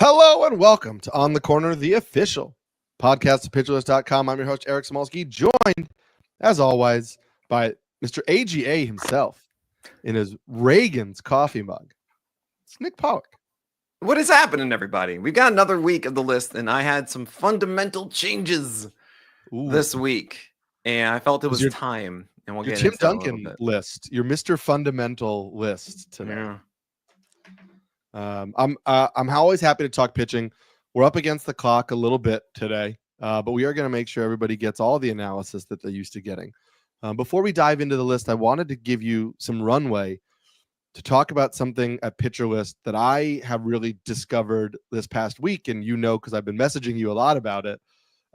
Hello and welcome to On the Corner, the official podcast of pitcherlist.com. I'm your host, Eric Smolsky, joined, as always, by Mr. AGA himself in his Reagan's coffee mug. It's Nick Pollock. What is happening, everybody? We've got another week of the list, and I had some fundamental changes this week, and I felt it was time. And we'll get Tim into Duncan list, your Mr. Fundamental list today. Yeah. I'm always happy to talk pitching. We're up against the clock a little bit today, but we are going to make sure everybody gets all the analysis that they're used to getting. Before we dive into the list, I wanted to give you some runway to talk about something at Pitcher List that I have really discovered this past week, and because I've been messaging you a lot about it.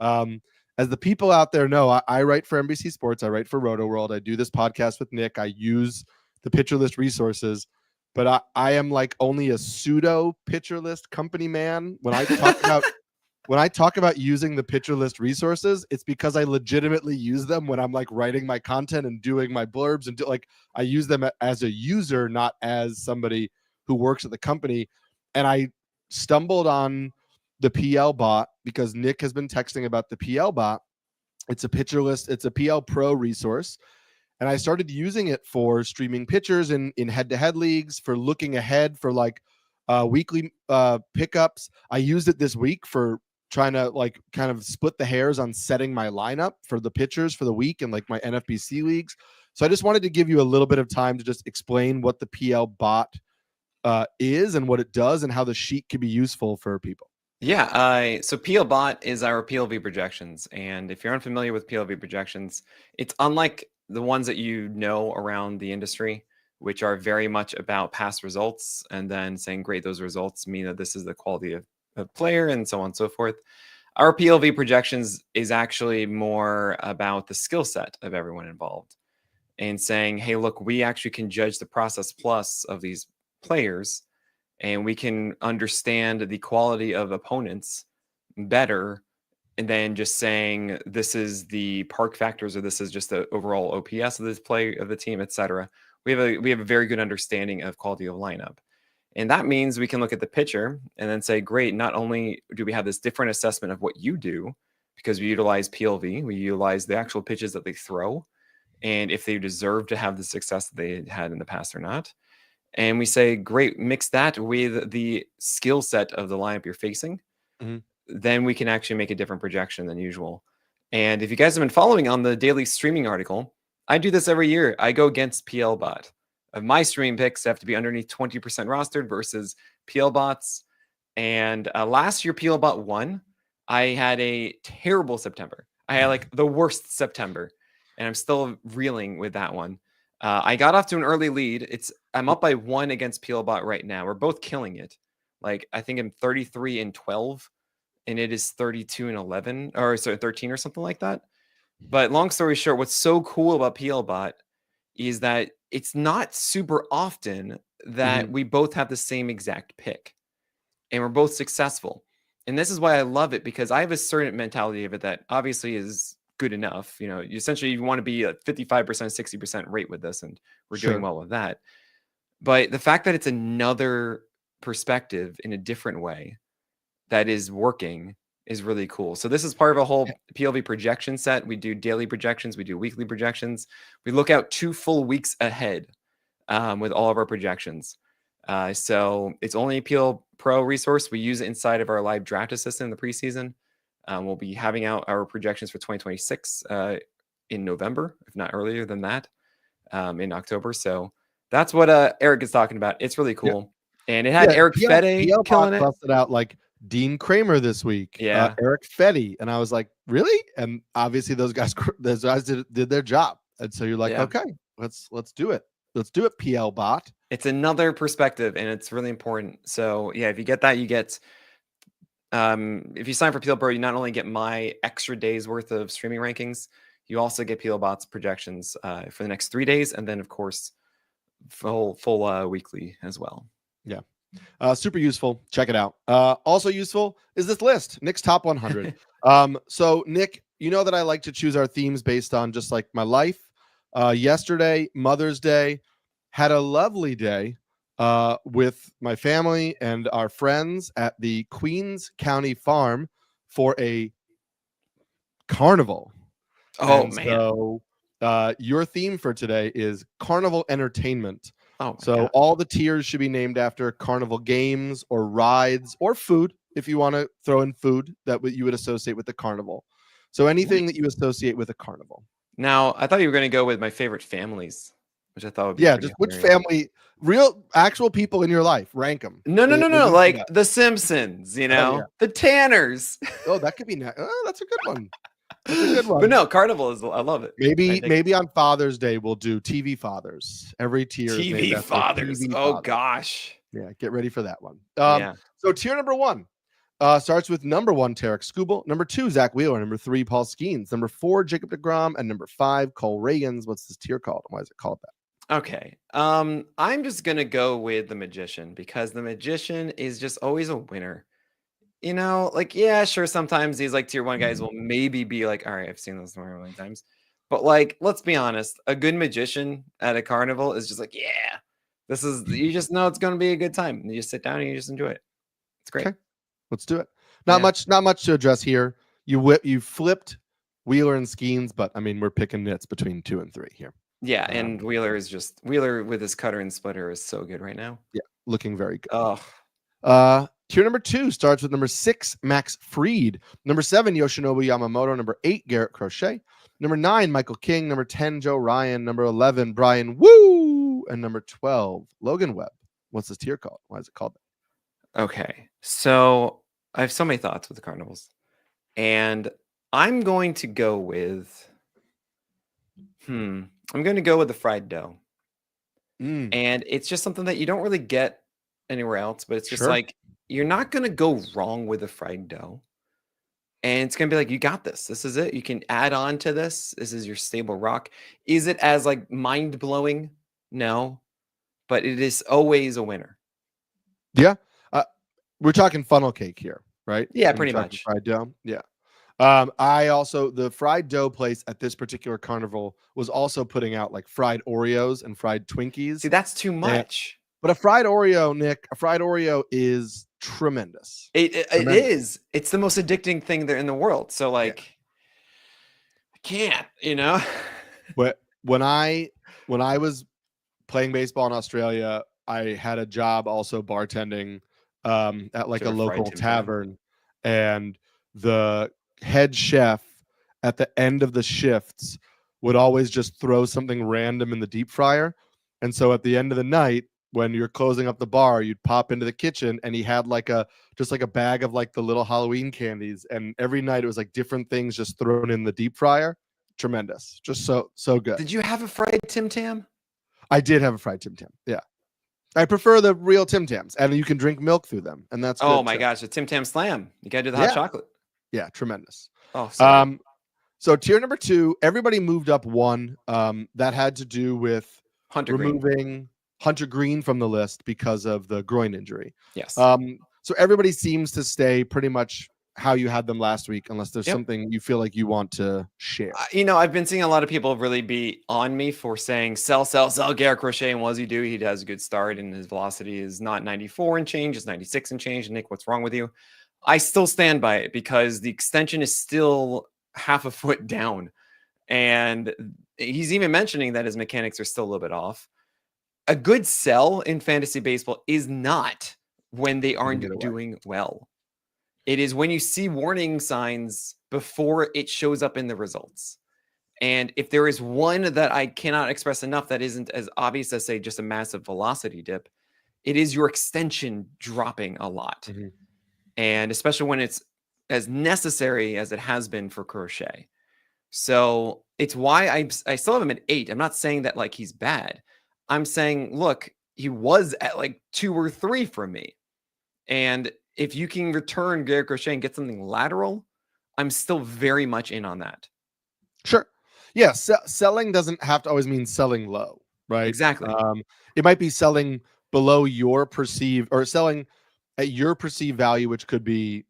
As the people out there know, I write for NBC Sports. I write for Roto World. I do this podcast with Nick. I use the Pitcher List resources. But I am like only a pseudo Pitcher List company man. When I talk about using the Pitcher List resources, it's because I legitimately use them when I'm like writing my content and doing my blurbs and I use them as a user, not as somebody who works at the company. And I stumbled on the PL bot because Nick has been texting about the PL bot. It's a Pitcher List. It's a PL Pro resource. And I started using it for streaming pitchers in head-to-head leagues, for looking ahead for like weekly pickups. I used it this week for trying to like kind of split the hairs on setting my lineup for the pitchers for the week and like my NFBC leagues. So I just wanted to give you a little bit of time to just explain what the PL bot is and what it does and how the sheet can be useful for people. Yeah, so PL bot is our PLV projections. And if you're unfamiliar with PLV projections, it's unlike the ones that you know around the industry, which are very much about past results and then saying, great, those results mean that this is the quality of player and so on and so forth. Our PLV projections is actually more about the skill set of everyone involved and saying, hey, look, we actually can judge the process plus of these players and we can understand the quality of opponents better. And then just saying this is the park factors or this is just the overall OPS of this play of the team, etc. We have a very good understanding of quality of lineup. And that means we can look at the pitcher and then say, great, not only do we have this different assessment of what you do, because we utilize PLV, we utilize the actual pitches that they throw, and if they deserve to have the success that they had in the past or not. And we say, great, mix that with the skill set of the lineup you're facing. Mm-hmm. Then we can actually make a different projection than usual. And if you guys have been following on the daily streaming article, I do this every year. I go against PL bot. Of my streaming picks have to be underneath 20% rostered versus PL bots. And last year, PL bot won. I had a terrible September. I had like the worst September, and I'm still reeling with that one. I got off to an early lead. I'm up by 1 against PL bot right now. We're both killing it. Like I think I'm 33-12. And it is 32-11 or so 13 or something like that. But long story short, what's so cool about PL bot is that it's not super often that we both have the same exact pick and we're both successful. And this is why I love it, because I have a certain mentality of it that obviously is good enough. You essentially you want to be a 55%, 60% rate with this, and we're doing well with that. But the fact that it's another perspective in a different way that is working is really cool. So this is part of a whole PLV projection set. We do daily projections. We do weekly projections. We look out 2 full weeks ahead with all of our projections. So it's only a PL Pro resource. We use it inside of our live draft assistant in the preseason. We'll be having out our projections for 2026 in November, if not earlier than that, in October. So that's what Eric is talking about. It's really cool. Yeah. And it had Eric Fede killing it. Busted out like Dean Kramer this week. Yeah. Eric Fede. And I was like, really? And obviously those guys did their job. And so you're like, okay, let's do it. Let's do it, PL bot. It's another perspective, and it's really important. So yeah, if you get that, you get if you sign for PL Pro, you not only get my extra days worth of streaming rankings, you also get PL Bot's projections for the next 3 days, and then of course full weekly as well. Yeah. Super useful. Check it out. Also useful is this list, Nick's top 100. So Nick, you know that I like to choose our themes based on just like my life. Yesterday, Mother's Day, had a lovely day with my family and our friends at the Queens County Farm for a carnival. Oh And man. so your theme for today is carnival entertainment. Oh my So god. all the tiers should be named after carnival games or rides or food, if you want to throw in food that you would associate with the carnival. So anything that you associate with a carnival. Now, I thought you were going to go with my favorite families, which I thought would be Yeah, pretty just which hilarious. family, real actual people in your life, rank them. No, no, no, no. Good Like bad. the Simpsons, Oh yeah. the Tanners. Oh, that could be. Oh, that's a good one. That's a good But one. no, Carnival is. I love it. Maybe on Father's Day we'll do TV fathers. Every tier is named TV after a fathers. TV Oh father. gosh. Yeah, get ready for that one. Yeah. So tier number 1 starts with number 1, Tarek Skubal. Number 2, Zach Wheeler. Number 3, Paul Skeens. Number 4, Jacob deGrom. And number 5, Cole Reagans. What's this tier called? Why is it called that? Okay. I'm just gonna go with the Magician because the Magician is just always a winner. Like, yeah, sure, sometimes these like tier 1 guys will maybe be like, all right, I've seen those a million times. But like, let's be honest, a good magician at a carnival is just like, yeah, you just know it's gonna be a good time. You just sit down and you just enjoy it. It's great. Okay, let's do it. Not much to address here. You flipped Wheeler and Skeens, but I mean, we're picking nits between 2 and 3 here. Yeah, and Wheeler with his cutter and splitter is so good right now. Yeah, looking very good. Oh. Tier number 2 starts with number 6, Max Fried. Number 7, Yoshinobu Yamamoto. Number 8, Garrett Crochet. Number 9, Michael King. Number 10, Joe Ryan. Number 11, Brian Woo. And number 12, Logan Webb. What's this tier called? Why is it called that? Okay, so I have so many thoughts with the carnivals, and I'm going to go with I'm going to go with the fried dough. And it's just something that you don't really get anywhere else, but it's just like you're not going to go wrong with the fried dough. And it's going to be like, you got this. This is it. You can add on to this. This is your stable rock. Is it as like mind-blowing? No, but it is always a winner. Yeah. We're talking funnel cake here, right? Yeah, pretty much. Fried dough. Yeah. The fried dough place at this particular carnival was also putting out like fried Oreos and fried Twinkies. See, that's too much. But a fried Oreo is tremendous. It is. It's the most addicting thing there in the world. So like, I can't, But when I was playing baseball in Australia, I had a job also bartending at like a local tavern, and the head chef at the end of the shifts would always just throw something random in the deep fryer. And so at the end of the night, when you're closing up the bar, you'd pop into the kitchen and he had like a bag of like the little Halloween candies. And every night it was like different things just thrown in the deep fryer. Tremendous. Just so good. Did you have a fried Tim Tam? I did have a fried Tim Tam. Yeah. I prefer the real Tim Tams, and you can drink milk through them, and that's oh my gosh, a Tim Tam Slam. You gotta do the hot chocolate. Yeah, tremendous. Oh, sorry. So tier number 2, everybody moved up 1. That had to do with removing Hunter Green from the list because of the groin injury. Yes. So everybody seems to stay pretty much how you had them last week, unless there's something you feel like you want to share. I've been seeing a lot of people really be on me for saying sell Garrett Crochet, and what does he do? He has a good start, and his velocity is not 94 and change, it's 96 and change. Nick, what's wrong with you? I still stand by it because the extension is still half a foot down, and he's even mentioning that his mechanics are still a little bit off. A good sell in fantasy baseball is not when they aren't doing well. It is when you see warning signs before it shows up in the results. And if there is one that I cannot express enough that isn't as obvious as, say, just a massive velocity dip, it is your extension dropping a lot. Mm-hmm. And especially when it's as necessary as it has been for Crochet. So it's why I still have him at 8. I'm not saying that like he's bad. I'm saying, look, he was at like 2 or 3 for me. And if you can return Garrett Crochet and get something lateral, I'm still very much in on that. Sure. Yeah. Selling doesn't have to always mean selling low, right? Exactly. It might be selling below your perceived, or selling at your perceived value, which could be,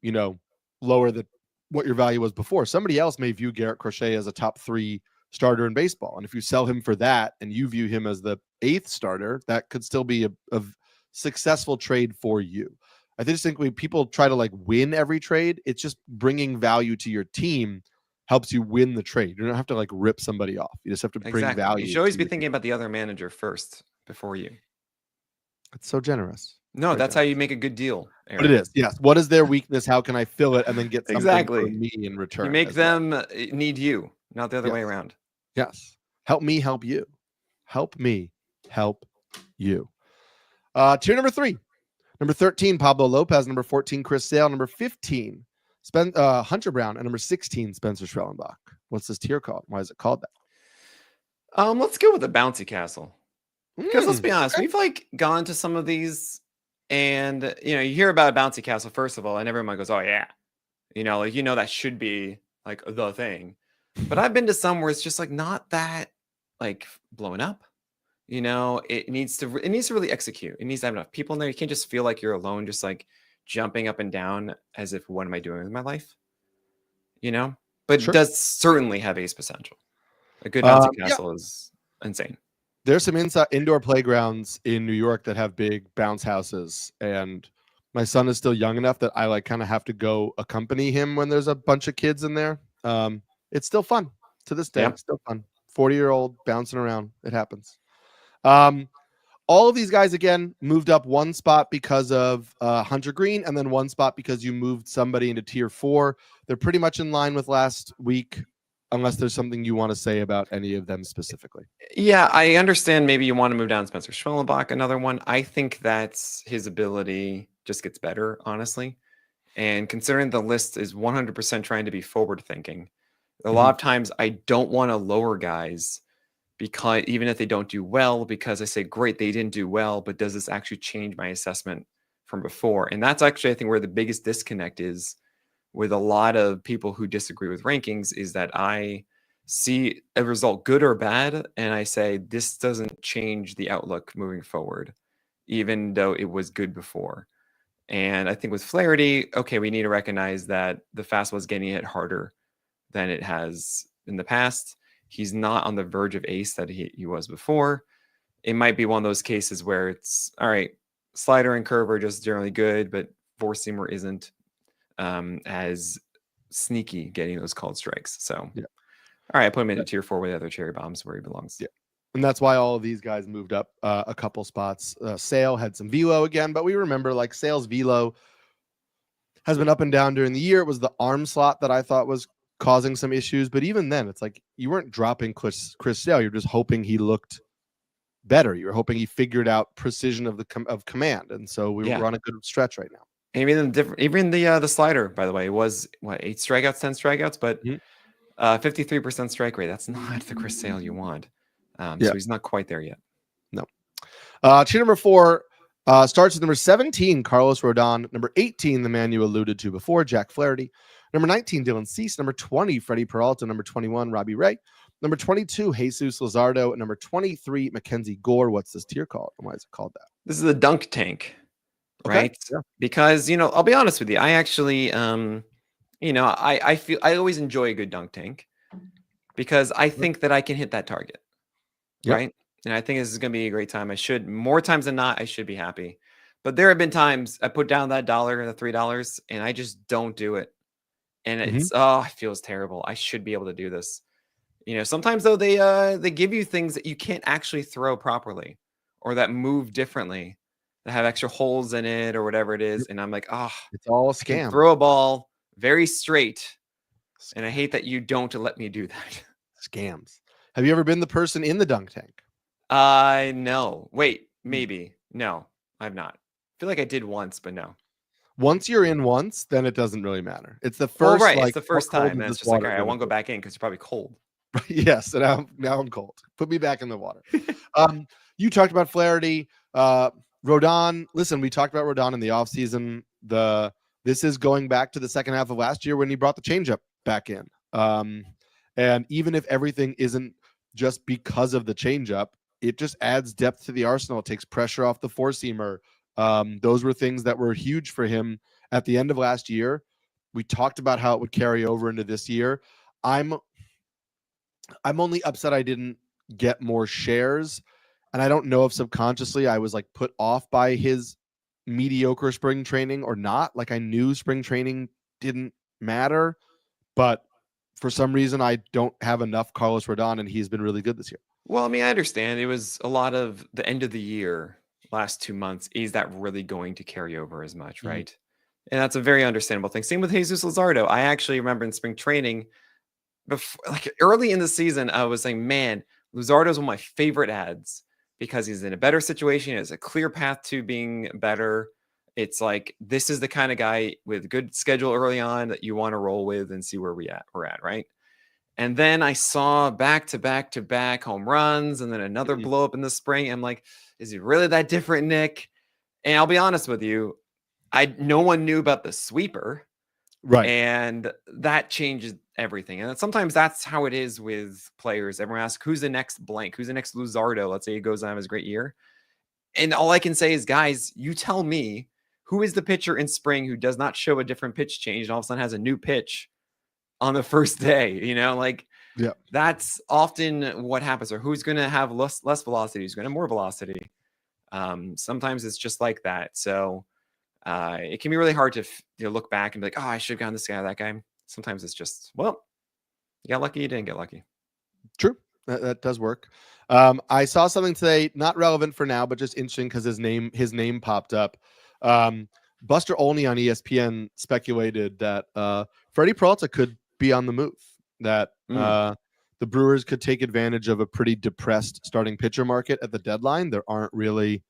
lower than what your value was before. Somebody else may view Garrett Crochet as a top 3 starter in baseball. And if you sell him for that and you view him as the 8th starter, that could still be successful trade for you. I just think when people try to like win every trade, it's just bringing value to your team helps you win the trade. You don't have to like rip somebody off. You just have to bring Exactly. value. You should always to be your thinking team. about the other manager first before you. It's so generous. No, Very that's how generous. you make a good deal, But it Eric. is, yes. What is their weakness? How can I fill it and then get something Exactly. from me in return? You make as well? them need you, not the other way Yes. around. Yes. Help me help you. Help me help you. Tier number 3. Number 13, Pablo Lopez. Number 14, Chris Sale. Number 15, Hunter Brown. And number 16, Spencer Schwellenbach. What's this tier called? Why is it called that? Let's go with the bouncy castle. Because let's be honest, okay. we've like gone to some of these, and you hear about a bouncy castle first of all, and everyone goes, "Oh yeah," like that should be like the thing. But I've been to some where it's just like not that like blowing up. It needs to really execute. It needs to have enough people in there. You can't just feel like you're alone, just like jumping up and down as if what am I doing with my life? But Sure. it does certainly have ace potential. A good bouncy castle is insane. There's some indoor playgrounds in New York that have big bounce houses, and my son is still young enough that I like kind of have to go accompany him when there's a bunch of kids in there. It's still fun to this day. Yeah. It's still fun. 40-year-old bouncing around. It happens. All of these guys again moved up one spot because of Hunter Green, and then one spot because you moved somebody into tier 4. They're pretty much in line with last week, unless there's something you want to say about any of them specifically. Yeah, I understand maybe you want to move down Spencer Schwellenbach, another one. I think that's his ability just gets better, honestly. And considering the list is 100% trying to be forward thinking, a lot of times I don't want to lower guys because even if they don't do well, because I say, great, they didn't do well, but does this actually change my assessment from before? And that's actually, I think, where the biggest disconnect is with a lot of people who disagree with rankings, is that I see a result good or bad, and I say, this doesn't change the outlook moving forward, even though it was good before. And I think with Flaherty, okay, we need to recognize that the fastball is getting hit harder than it has in the past. He's not on the verge of ace that he was before. It might be one of those cases where it's, all right, slider and curve are just generally good, but four-seamer isn't as sneaky getting those called strikes. So, yeah. All right, I put him into tier 4 with the other cherry bombs where he belongs. Yeah. And that's why all of these guys moved up a couple spots. Sale had some velo again, but we remember like Sale's velo has been up and down during the year. It was the arm slot that I thought was causing some issues, but even then, it's like you weren't dropping Chris Sale. You're just hoping he looked better. You're hoping he figured out precision of command, and so we're on a good stretch right now. Even the slider, by the way, was 8 strikeouts, 10 strikeouts, but 53% strike rate. That's not the Chris Sale you want. So he's not quite there yet. No. Tier number 4 starts with number 17, Carlos Rodon. Number 18, the man you alluded to before, Jack Flaherty. Number 19, Dylan Cease. Number 20, Freddie Peralta. Number 21, Robbie Ray. Number 22, Jesus Luzardo. And number 23, Mackenzie Gore. What's this tier called? And why is it called that? This is the dunk tank, right? Okay. Yeah. Because, I'll be honest with you. I actually, I feel I always enjoy a good dunk tank because I think that I can hit that target, right? And I think this is going to be a great time. More times than not, I should be happy. But there have been times I put down that $1 and the $3 and I just don't do it. And it feels terrible. I should be able to do this. Sometimes though they give you things that you can't actually throw properly or that move differently, that have extra holes in it or whatever it is. And I'm like, it's all a scam. Throw a ball very straight. And I hate that you don't let me do that. Scams. Have you ever been the person in the dunk tank? No. Wait, maybe. No, I've not. I feel like I did once, but no. Once you're in once, then it doesn't really matter. It's the first, it's the first time. And it's just like, all right, I won't go back in because it's probably cold. Yes, and now I'm cold. Put me back in the water. You talked about Flaherty, Rodon. Listen, we talked about Rodon in the offseason. This is going back to the second half of last year when he brought the changeup back in. And even if everything isn't just because of the changeup, it just adds depth to the arsenal. It takes pressure off the four-seamer. Those were things that were huge for him at the end of last year. We talked about how it would carry over into this year. I'm only upset I didn't get more shares and I don't know if subconsciously I was like put off by his mediocre spring training or not. Like I knew spring training didn't matter, but for some reason I don't have enough Carlos Rodon, and he's been really good this year. Well, I mean, I understand it was a lot of the end of the year, last 2 months. Is that really going to carry over as much, Mhm. right? And that's a very understandable thing. Same with Jesus Luzardo. I actually remember in spring training, before, like early in the season, I was saying, man, Luzardo is one of my favorite ads because he's in a better situation. He has a clear path to being better. It's like this is the kind of guy with good schedule early on that you want to roll with and see where we're at, right? And then I saw back to back to back home runs and then another Mhm. blow up in the spring. I'm like, is he really that different, Nick? And I'll be honest with you, no one knew about the sweeper, Right. and that changes everything. And sometimes that's how it is with players. Everyone asks, who's the next blank? Who's the next Luzardo? Let's say he goes on and has a great year. And all I can say is, guys, you tell me who is the pitcher in spring who does not show a different pitch change and all of a sudden has a new pitch on the first day, like Yeah. that's often what happens, or who's going to have less velocity, who's going to have more velocity. Sometimes it's just like that. So it can be really hard to look back and be like, oh, I should have gotten this guy or that guy. Sometimes it's just, well, you got lucky, you didn't get lucky. True. That does work. I saw something today, not relevant for now, but just interesting because his name popped up. Buster Olney on ESPN speculated that Freddie Peralta could be on the move, that the Brewers could take advantage of a pretty depressed starting pitcher market at the deadline. There aren't really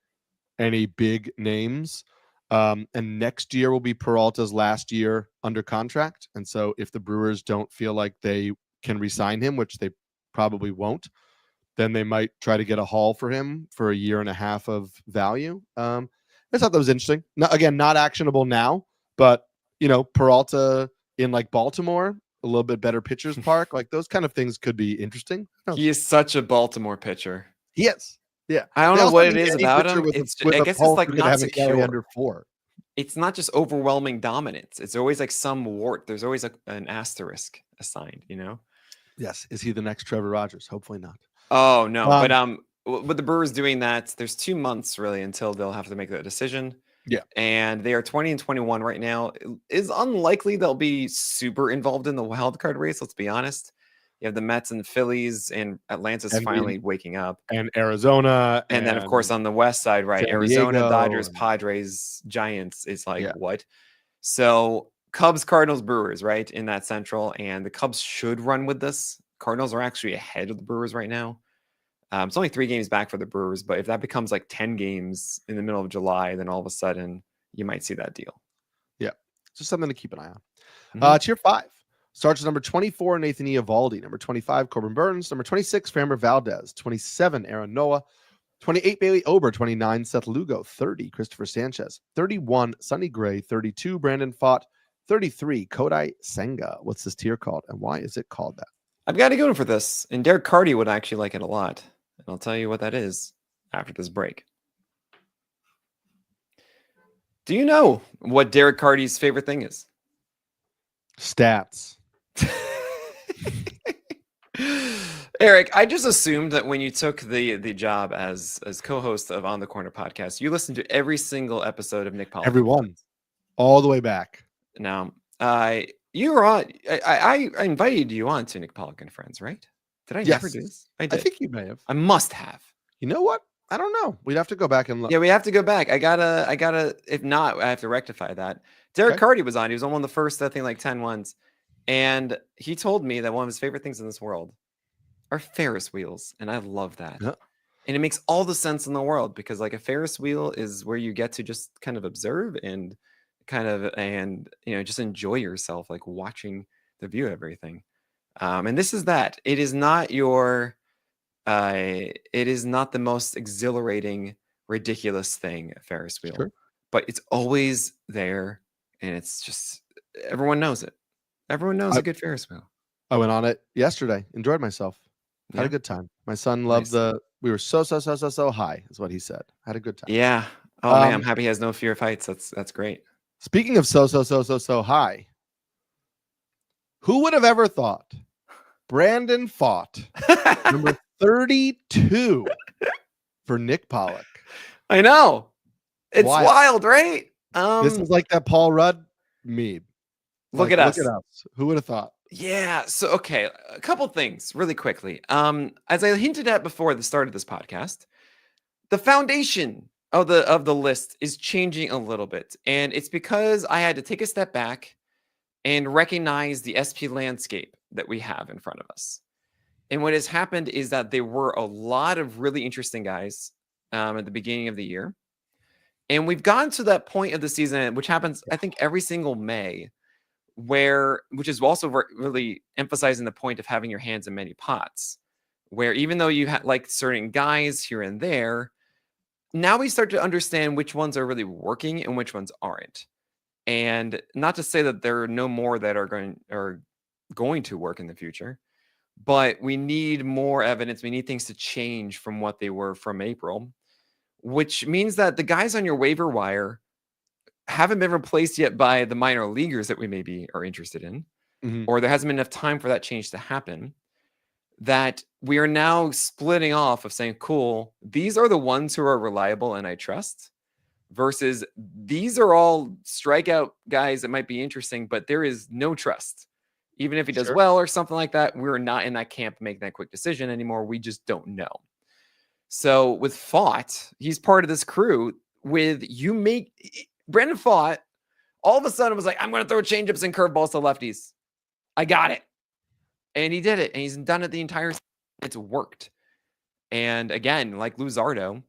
any big names. And next year will be Peralta's last year under contract. And so if the Brewers don't feel like they can re-sign him, which they probably won't, then they might try to get a haul for him for a year and a half of value. I thought that was interesting. Not actionable now, but Peralta in like Baltimore, a little bit better pitcher's park, like those kind of things could be interesting. He is such a Baltimore pitcher. He is. Yeah. I don't know what it is about him. I guess it's like not have an ERA secure. under 4. It's not just overwhelming dominance. It's always like some wart. There's always an asterisk assigned, Yes. Is he the next Trevor Rogers? Hopefully not. Oh no, but with the Brewers doing that, there's 2 months really until they'll have to make that decision. Yeah. And they are 20-21 right now. It is unlikely they'll be super involved in the wild card race. Let's be honest. You have the Mets and the Phillies, and Atlanta's finally waking up. And Arizona. And then, of course, on the west side, right? Arizona, Dodgers, Padres, Giants. It's like, what? So Cubs, Cardinals, Brewers, right? In that central. And the Cubs should run with this. Cardinals are actually ahead of the Brewers right now. It's only 3 games back for the Brewers, but if that becomes like 10 games in the middle of July, then all of a sudden you might see that deal. Yeah. Just something to keep an eye on. Tier 5 starts at number 24, Nathan Eovaldi. Number 25, Corbin Burns. Number 26, Framber Valdez. 27, Aaron Noah. 28, Bailey Ober. 29, Seth Lugo. 30, Christopher Sanchez. 31, Sonny Gray. 32, Brandon Pfaadt. 33, Kodai Senga. What's this tier called, and why is it called that? I've got to go for this, and Derek Carty would actually like it a lot. And I'll tell you what that is after this break. Do you know what Derek Carty's favorite thing is? Stats. Eric, I just assumed that when you took the job as co-host of On the Corner podcast, you listened to every single episode of Nick Pollock. Everyone. All the way back. Now, you were on. I invited you on to Nick Pollock and Friends, right? Did I never do this? I did. I think you may have. I must have. You know what? I don't know. We'd have to go back and look. Yeah, we have to go back. I gotta. If not, I have to rectify that. Derek Carty was on. He was on one of the first, I think, like 10 ones, and he told me that one of his favorite things in this world are Ferris wheels, and I love that. Yeah. And it makes all the sense in the world because, like, a Ferris wheel is where you get to just kind of observe and just enjoy yourself, like watching the view of everything. And this is that. It is not your. It is not the most exhilarating, ridiculous thing, a Ferris wheel, sure, but it's always there, and it's just everyone knows it. Everyone knows a good Ferris wheel. I went on it yesterday. Enjoyed myself. Had a good time. My son loved we were so high, is what he said. Had a good time. Yeah. Oh man, I'm happy he has no fear of heights. That's great. Speaking of so high, who would have ever thought Brandon Pfaadt, number 32, for Nick Pollock. I know. It's Wild. wild, right? This is like that Paul Rudd meme. Look Like, at us. Look at us. Who would have thought? Yeah. So, okay, a couple things really quickly. As I hinted at before the start of this podcast, the foundation of the list is changing a little bit, and it's because I had to take a step back and recognize the SP landscape that we have in front of us. And what has happened is that there were a lot of really interesting guys at the beginning of the year. And we've gotten to that point of the season, which happens, I think, every single May, which is also really emphasizing the point of having your hands in many pots, where even though you like certain guys here and there, now we start to understand which ones are really working and which ones aren't. And not to say that there are no more that are going to work in the future, but we need more evidence. We need things to change from what they were from April, which means that the guys on your waiver wire haven't been replaced yet by the minor leaguers that we maybe are interested in, or there hasn't been enough time for that change to happen, that we are now splitting off of saying, cool, these are the ones who are reliable and I trust, versus these are all strikeout guys that might be interesting, but there is no trust. Even if he does well or something like that, we're not in that camp making that quick decision anymore. We just don't know. So with Fott, he's part of this crew Brandon Fott all of a sudden was like, I'm going to throw changeups and curveballs to lefties. I got it. And he did it. And he's done it the entire season. It's worked. And again, like Luzardo,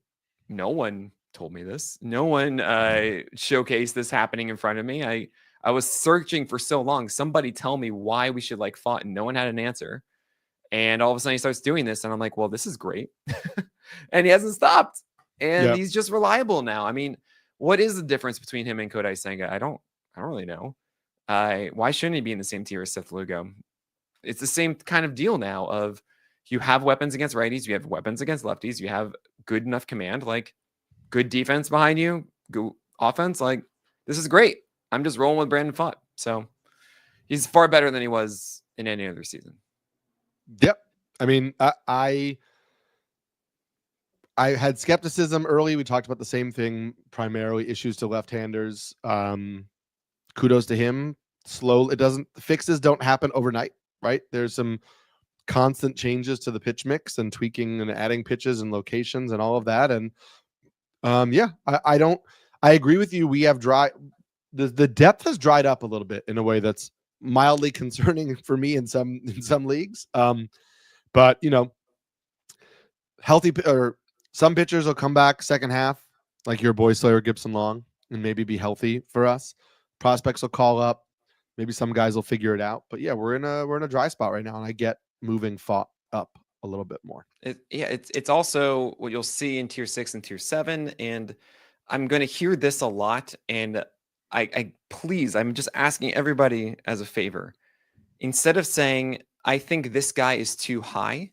no one told me this. No one showcased this happening in front of me. I was searching for so long. Somebody tell me why we should like Fott, and no one had an answer. And all of a sudden he starts doing this, and I'm like, well, this is great. And he hasn't stopped. And he's just reliable now. I mean, what is the difference between him and Kodai Senga? I don't really know. Why shouldn't he be in the same tier as Seth Lugo? It's the same kind of deal now of you have weapons against righties, you have weapons against lefties, you have good enough command, like good defense behind you, good offense. Like, this is great. I'm just rolling with Brandon Fott. So he's far better than he was in any other season. Yep. I mean, I had skepticism early. We talked about the same thing, primarily issues to left-handers. Kudos to him. Fixes don't happen overnight, right? There's some constant changes to the pitch mix and tweaking and adding pitches and locations and all of that. And I agree with you. We have the depth has dried up a little bit in a way that's mildly concerning for me in some leagues. But healthy or some pitchers will come back second half, like your boy Sawyer Gibson Long, and maybe be healthy for us. Prospects will call up. Maybe some guys will figure it out. But yeah, we're in a dry spot right now, and I get moving Fott up a little bit more. It's also what you'll see in tier 6 and tier 7, and I'm going to hear this a lot. And I'm just asking everybody as a favor, instead of saying I think this guy is too high,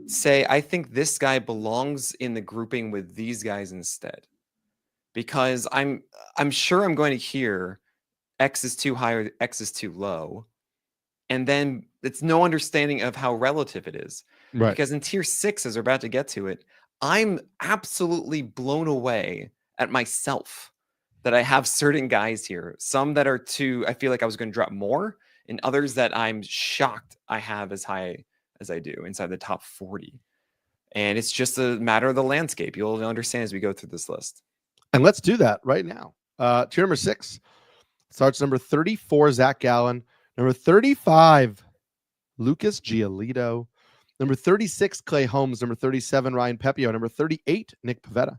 say I think this guy belongs in the grouping with these guys instead, because I'm sure I'm going to hear X is too high or X is too low, and then it's no understanding of how relative it is. Right. Because in tier 6, as we're about to get to it, I'm absolutely blown away at myself that I have certain guys here, some that are I feel like I was going to drop more, and others that I'm shocked I have as high as I do inside the top 40. And it's just a matter of the landscape. You'll understand as we go through this list. And let's do that right now. Tier number 6 starts number 34, Zach Gallen. Number 35, Lucas Giolito. Number 36, Clay Holmes. Number 37, Ryan Pepio. Number 38, Nick Pivetta.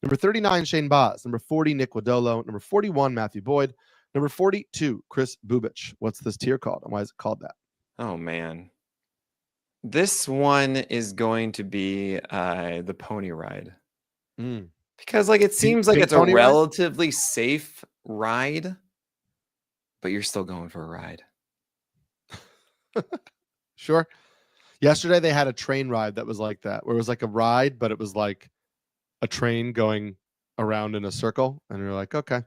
Number 39, Shane Baz. Number 40, Nick Wadolo. Number 41, Matthew Boyd. Number 42, Chris Bubich. What's this tier called, and why is it called that? Oh, man. This one is going to be the pony ride. Because it seems like it's a relatively safe ride, but you're still going for a ride. Sure. Yesterday they had a train ride that was like that, where it was like a ride, but it was like a train going around in a circle, and you're like, okay,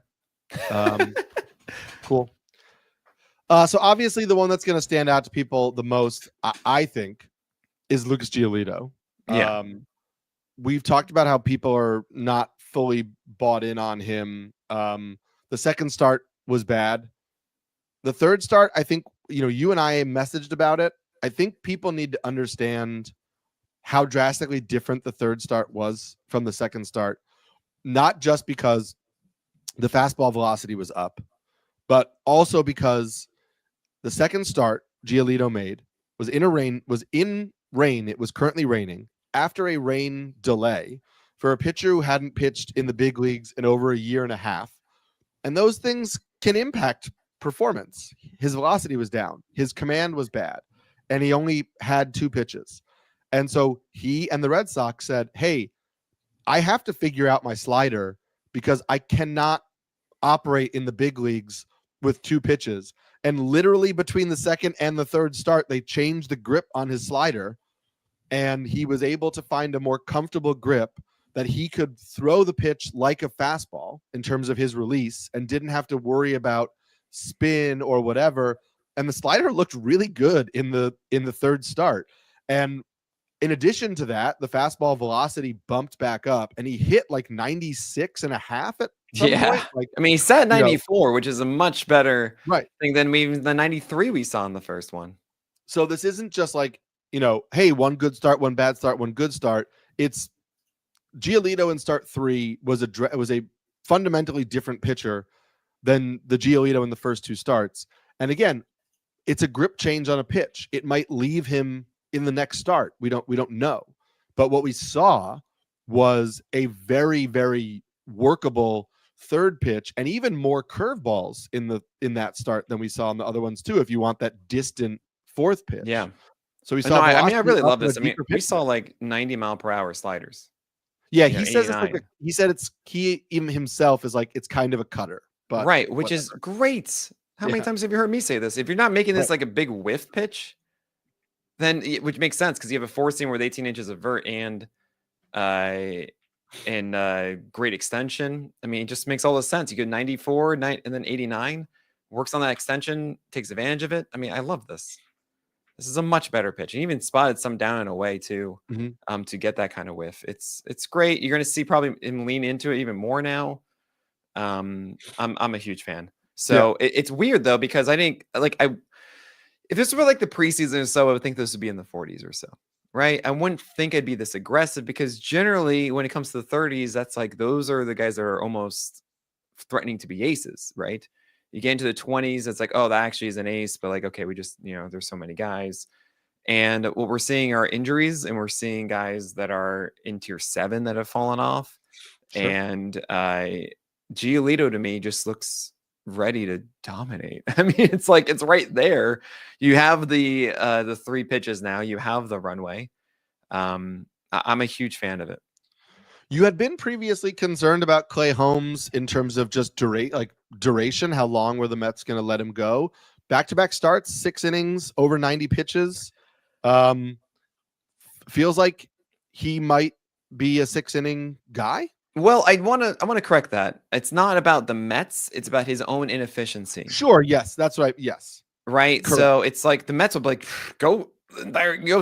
cool. So obviously the one that's going to stand out to people the most, I think, is Lucas Giolito. Yeah. we've talked about how people are not fully bought in on him. The second start was bad. The third start, I think, you and I messaged about it. I think people need to understand how drastically different the third start was from the second start, not just because the fastball velocity was up, but also because the second start Giolito made was in rain. It was currently raining after a rain delay for a pitcher who hadn't pitched in the big leagues in over a year and a half. And those things can impact performance. His velocity was down. His command was bad. And he only had 2 pitches. And so he and the Red Sox said, hey, I have to figure out my slider because I cannot operate in the big leagues with 2 pitches. And literally between the second and the third start, they changed the grip on his slider. And he was able to find a more comfortable grip that he could throw the pitch like a fastball in terms of his release and didn't have to worry about spin or whatever. And the slider looked really good in the third start. And in addition to that, the fastball velocity bumped back up and he hit like 96 and a half at some point. Like, I mean, he set 94, which is a much better thing than the 93 we saw in the first one. So this isn't just like, hey, one good start, one bad start, one good start. It's Giolito in start 3 was a fundamentally different pitcher than the Giolito in the first 2 starts. And again, it's a grip change on a pitch. It might leave him in the next start. We don't know. But what we saw was a very, very workable third pitch and even more curveballs in that start than we saw in the other ones too, if you want that distant fourth pitch. Yeah. So we saw I really love this. I mean, we saw like 90-mile-per-hour sliders. Yeah, he says he even himself is like it's kind of a cutter. But right, which is great. How many times have you heard me say this? If you're not making this like a big whiff pitch, then which makes sense because you have a 4-seam with 18 inches of vert and great extension. I mean, it just makes all the sense. You go 94, and then 89, works on that extension, takes advantage of it. I mean, I love this. This is a much better pitch. And even spotted some down and away too, to get that kind of whiff. It's great. You're going to see probably him lean into it even more now. I'm a huge fan. So it's weird though, because I think if this were like the preseason or so, I would think this would be in the 40s or so, right? I wouldn't think I'd be this aggressive because generally when it comes to the 30s, that's like, those are the guys that are almost threatening to be aces, right? You get into the 20s, it's like, oh, that actually is an ace, but like, okay, we just, there's so many guys. And what we're seeing are injuries, and we're seeing guys that are in tier 7 that have fallen off. Sure. And Giolito to me just looks ready to dominate. I mean, it's like, it's right there. You have the 3 pitches now, you have the runway. I'm a huge fan of it. You had been previously concerned about Clay Holmes in terms of just duration. How long were the Mets going to let him go? Back-to-back starts, 6 innings, over 90 pitches. Feels like he might be a 6-inning guy. Well, I want to correct that. It's not about the Mets. It's about his own inefficiency. Sure. Yes, that's right. Yes. Right. Correct. So it's like the Mets will be like, go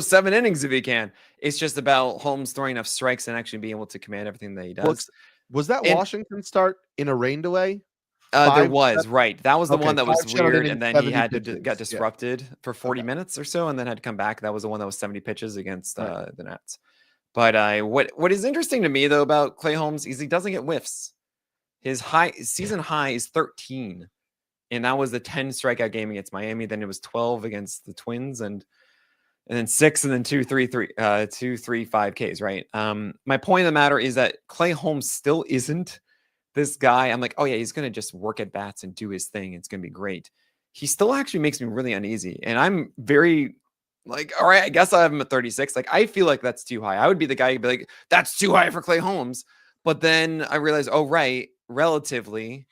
7 innings if you can. It's just about Holmes throwing enough strikes and actually being able to command everything that he does. Was that Washington start in a rain delay? There was, right. That was the one that was weird, and then he had to get disrupted for 40 minutes or so, and then had to come back. That was the one that was 70 pitches against the Nats. But what is interesting to me though about Clay Holmes is he doesn't get whiffs. His season high is 13, and that was the 10 strikeout game against Miami. Then it was 12 against the Twins, and then 6, and then 2, 3, 5 Ks. Right. My point of the matter is that Clay Holmes still isn't this guy. I'm like, oh yeah, he's gonna just work at bats and do his thing. It's gonna be great. He still actually makes me really uneasy, and I'm very. Like, all right, I guess I have him at 36. Like, I feel like that's too high. I would be the guy who'd be like, that's too high for Clay Holmes. But then I realized, oh, right, relatively,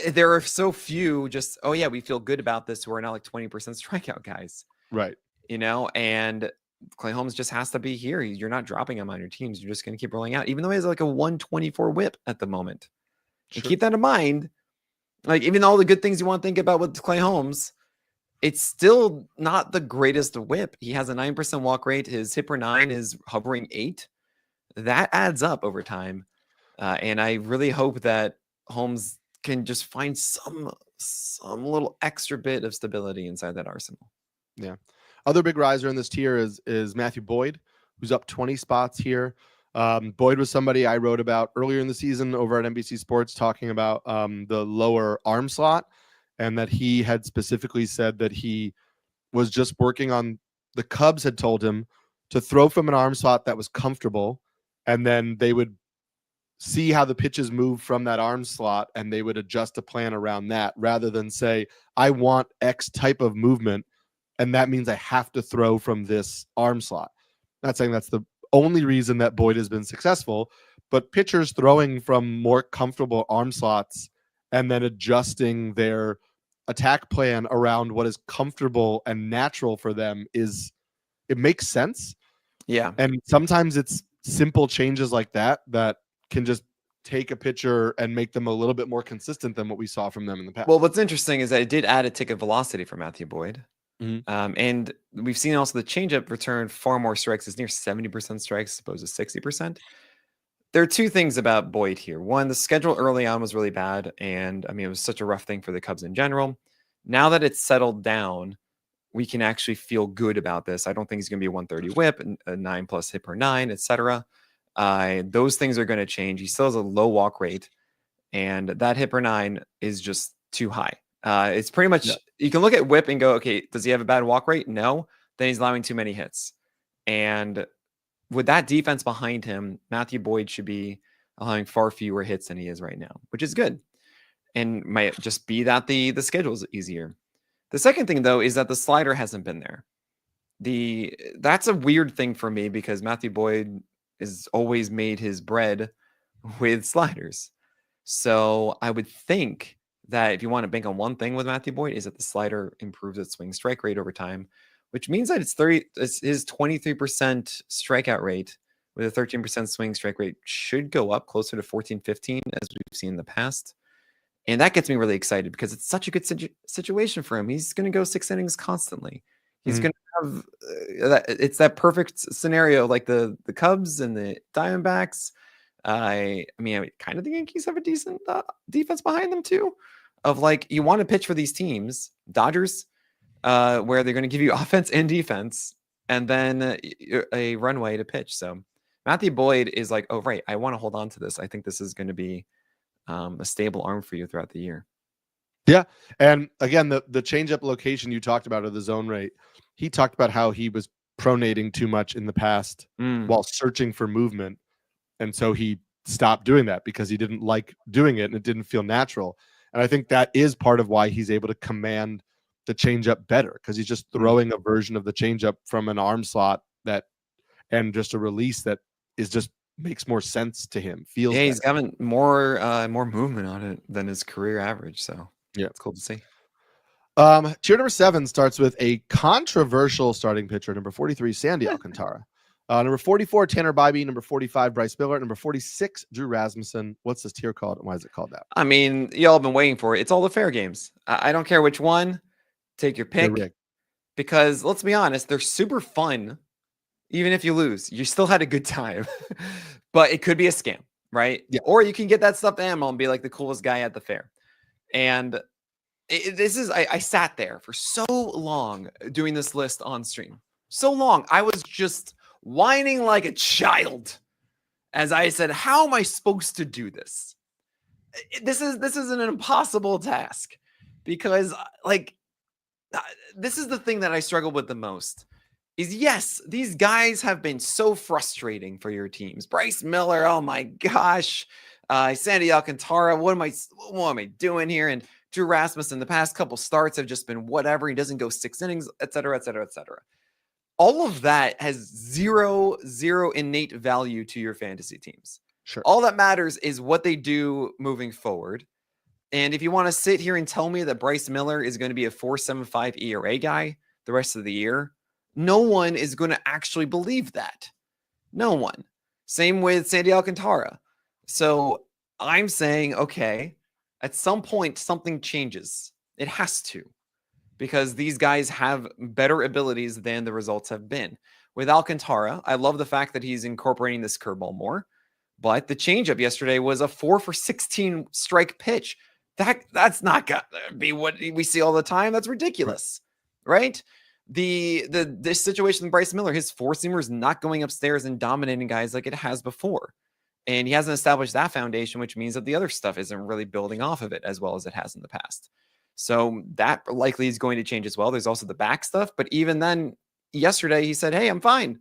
there are so few just, oh, yeah, we feel good about this who are not like 20% strikeout guys. Right. And Clay Holmes just has to be here. You're not dropping him on your teams. You're just going to keep rolling out, even though he has like a 124 whip at the moment. Sure. And keep that in mind. Like, even all the good things you want to think about with Clay Holmes, it's still not the greatest whip. He has a 9% walk rate. His hip per 9 is hovering 8. That adds up over time. And I really hope that Holmes can just find some little extra bit of stability inside that arsenal. Yeah. Other big riser in this tier is Matthew Boyd, who's up 20 spots here. Boyd was somebody I wrote about earlier in the season over at NBC Sports, talking about the lower arm slot, and that he had specifically said that he was just working on, the Cubs had told him to throw from an arm slot that was comfortable, and then they would see how the pitches move from that arm slot and they would adjust a plan around that, rather than say, I want X type of movement, and that means I have to throw from this arm slot. Not saying that's the only reason that Boyd has been successful, but pitchers throwing from more comfortable arm slots and then adjusting their attack plan around what is comfortable and natural for them, it makes sense. Yeah. And sometimes it's simple changes like that that can just take a pitcher and make them a little bit more consistent than what we saw from them in the past. Well, what's interesting is that it did add a tick of velocity for Matthew Boyd. Mhm. And we've seen also the changeup return far more strikes. It's near 70% strikes as opposed to 60%. There are two things about Boyd here. One, the schedule early on was really bad. And I mean, it was such a rough thing for the Cubs in general. Now that it's settled down, we can actually feel good about this. I don't think he's going to be a 130 whip, a 9+ hit per 9, etc. Those things are going to change. He still has a low walk rate, and that hit per 9 is just too high. It's pretty much, you can look at whip and go, okay, does he have a bad walk rate? No. Then he's allowing too many hits. And with that defense behind him, Matthew Boyd should be allowing far fewer hits than he is right now, which is good. And might just be that the schedule is easier. The second thing, though, is that the slider hasn't been there. That's a weird thing for me, because Matthew Boyd has always made his bread with sliders. So I would think that if you want to bank on one thing with Matthew Boyd, is that the slider improves its swing strike rate over time, which means that it's his 23% strikeout rate with a 13% swing strike rate should go up closer to 14, 15, as we've seen in the past. And that gets me really excited, because it's such a good situation for him. He's going to go 6 innings constantly. He's going to have it's that perfect scenario, like the Cubs and the Diamondbacks. I mean, kind of the Yankees have a decent defense behind them too. Of like, you want to pitch for these teams, Dodgers, where they're going to give you offense and defense, and then a runway to pitch. So Matthew Boyd is like, oh right, I want to hold on to this. I think this is going to be a stable arm for you throughout the year. Yeah. And again, the changeup location you talked about, or the zone rate, he talked about how he was pronating too much in the past while searching for movement. And so he stopped doing that because he didn't like doing it and it didn't feel natural. And I think that is part of why he's able to command the changeup better, because he's just throwing a version of the changeup from an arm slot and just a release that is just makes more sense to him. Feels he's better. having more movement on it than his career average. So yeah, it's cool to see. Tier number 7 starts with a controversial starting pitcher, number 43, Sandy Alcantara. Number 44, Tanner Bybee. Number 45, Bryce Miller. Number 46, Drew Rasmussen. What's this tier called, and why is it called that? I mean, y'all have been waiting for it. It's all the fair games. I don't care which one. Take your pick. Because let's be honest, they're super fun. Even if you lose, you still had a good time. But it could be a scam, right? Yeah. Or you can get that stuffed animal and be like the coolest guy at the fair. And I sat there for so long doing this list on stream. So long. I was just whining like a child as I said, how am I supposed to do this? This is an impossible task, because like this is the thing that I struggle with the most. Is yes, these guys have been so frustrating for your teams. Bryce Miller, oh my gosh. Sandy Alcantara, what am I doing here? And Drew Rasmussen, the past couple starts have just been whatever. He doesn't go 6 innings, et cetera, et cetera, et cetera. All of that has zero innate value to your fantasy teams. Sure. All that matters is what they do moving forward. And if you want to sit here and tell me that Bryce Miller is going to be a 4.75 ERA guy the rest of the year, no one is going to actually believe that. No one. Same with Sandy Alcantara. So I'm saying, okay, at some point, something changes. It has to. because these guys have better abilities than the results have been. With Alcantara, I love the fact that he's incorporating this curveball more, but the changeup yesterday was a 4 for 16 strike pitch. That's not gonna be what we see all the time. That's ridiculous, right? This situation with Bryce Miller, his four seamer is not going upstairs and dominating guys like it has before. And he hasn't established that foundation, which means that the other stuff isn't really building off of it as well as it has in the past. So that likely is going to change as well. There's also the back stuff. But even then, yesterday, he said, hey, I'm fine.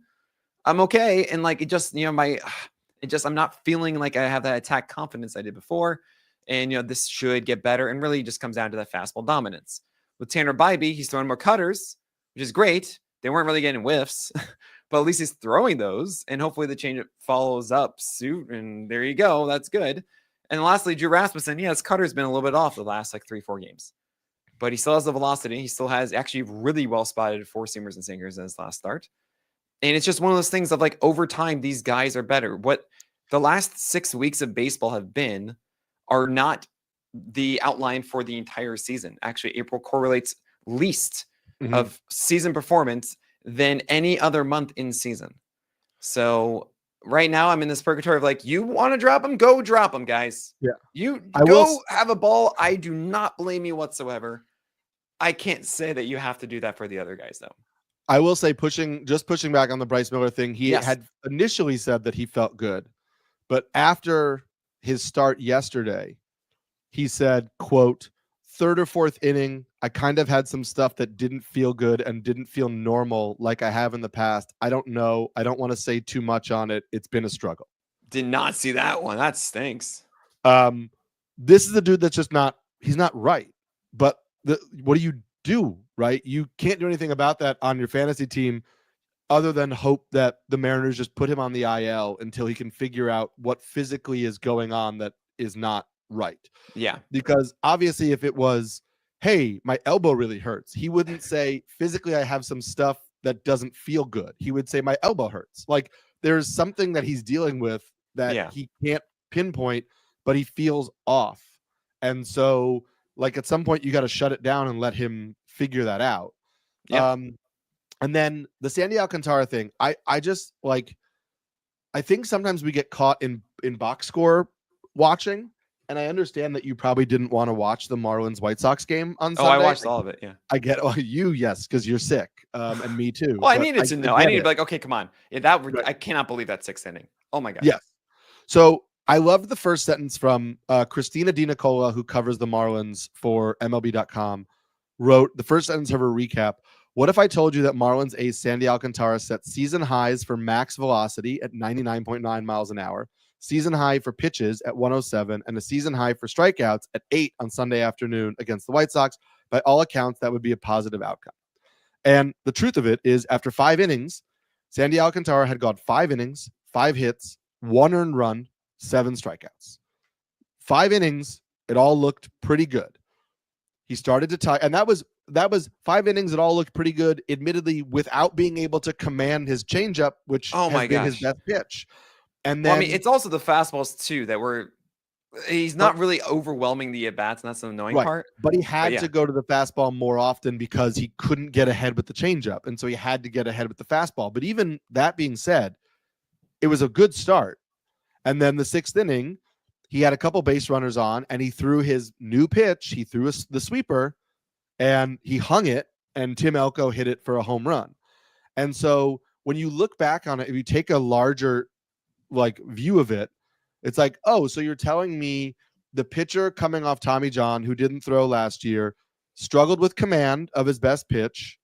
I'm okay. And like, it just, I'm not feeling like I have that attack confidence I did before. And, this should get better. And really just comes down to that fastball dominance. With Tanner Bybee, he's throwing more cutters, which is great. They weren't really getting whiffs. But at least he's throwing those, and hopefully the changeup follows up suit. And there you go. That's good. And lastly, Drew Rasmussen, his cutter's been a little bit off the last 3-4 games, but he still has the velocity. He still has actually really well spotted four seamers and sinkers in his last start. And it's just one of those things of over time, these guys are better. What the last 6 weeks of baseball have been are not the outline for the entire season. Actually, April correlates least of season performance than any other month in season. So right now I'm in this purgatory of you want to drop them, go drop them, guys. Yeah. You go have a ball. I do not blame you whatsoever. I can't say that you have to do that for the other guys though. I will say pushing back on the Bryce Miller thing. He had initially said that he felt good, but after his start yesterday, he said, quote, third or fourth inning, I kind of had some stuff that didn't feel good and didn't feel normal like I have in the past. I don't know. I don't want to say too much on it. It's been a struggle. Did not see that one. That stinks. This is a dude that's just he's not right. But what do you do, right? You can't do anything about that on your fantasy team other than hope that the Mariners just put him on the IL until he can figure out what physically is going on that is not right. Yeah. Because obviously if it was, hey, my elbow really hurts, he wouldn't say physically I have some stuff that doesn't feel good. He would say my elbow hurts. There's something that he's dealing with that he can't pinpoint, but he feels off. And so at some point you got to shut it down and let him figure that out. Yeah. And then the Sandy Alcantara thing, I just I think sometimes we get caught in box score watching. And I understand that you probably didn't want to watch the Marlins White Sox game on Sunday. I watched all of it. Yeah, I get yes, because you're sick, and me too. Well, I needed to know. I needed to be okay, come on. Yeah, I cannot believe that sixth inning. Oh my god. Yes. So I loved the first sentence from Christina Di Nicola, who covers the Marlins for MLB.com. Wrote the first sentence of her recap. What if I told you that Marlins ace Sandy Alcantara set season highs for max velocity at 99.9 miles an hour, season high for pitches at 107, and a season high for strikeouts at 8 on Sunday afternoon against the White Sox? By all accounts, that would be a positive outcome. And the truth of it is, after 5 innings, Sandy Alcantara had gone 5 innings, 5 hits, 1 earned run, 7 strikeouts. 5 innings, it all looked pretty good. He started to tie, and that was 5 innings. It all looked pretty good, admittedly, without being able to command his changeup, which has been his best pitch. And then, it's also the fastballs too that he's not really overwhelming the at-bats, and that's the annoying part. But he had to go to the fastball more often because he couldn't get ahead with the changeup, and so he had to get ahead with the fastball. But even that being said, it was a good start. And then the 6th inning, he had a couple base runners on, and he threw his new pitch. He threw the sweeper, and he hung it, and Tim Elko hit it for a home run. And so when you look back on it, if you take a larger view of it, it's so you're telling me the pitcher coming off Tommy John, who didn't throw last year, struggled with command of his best pitch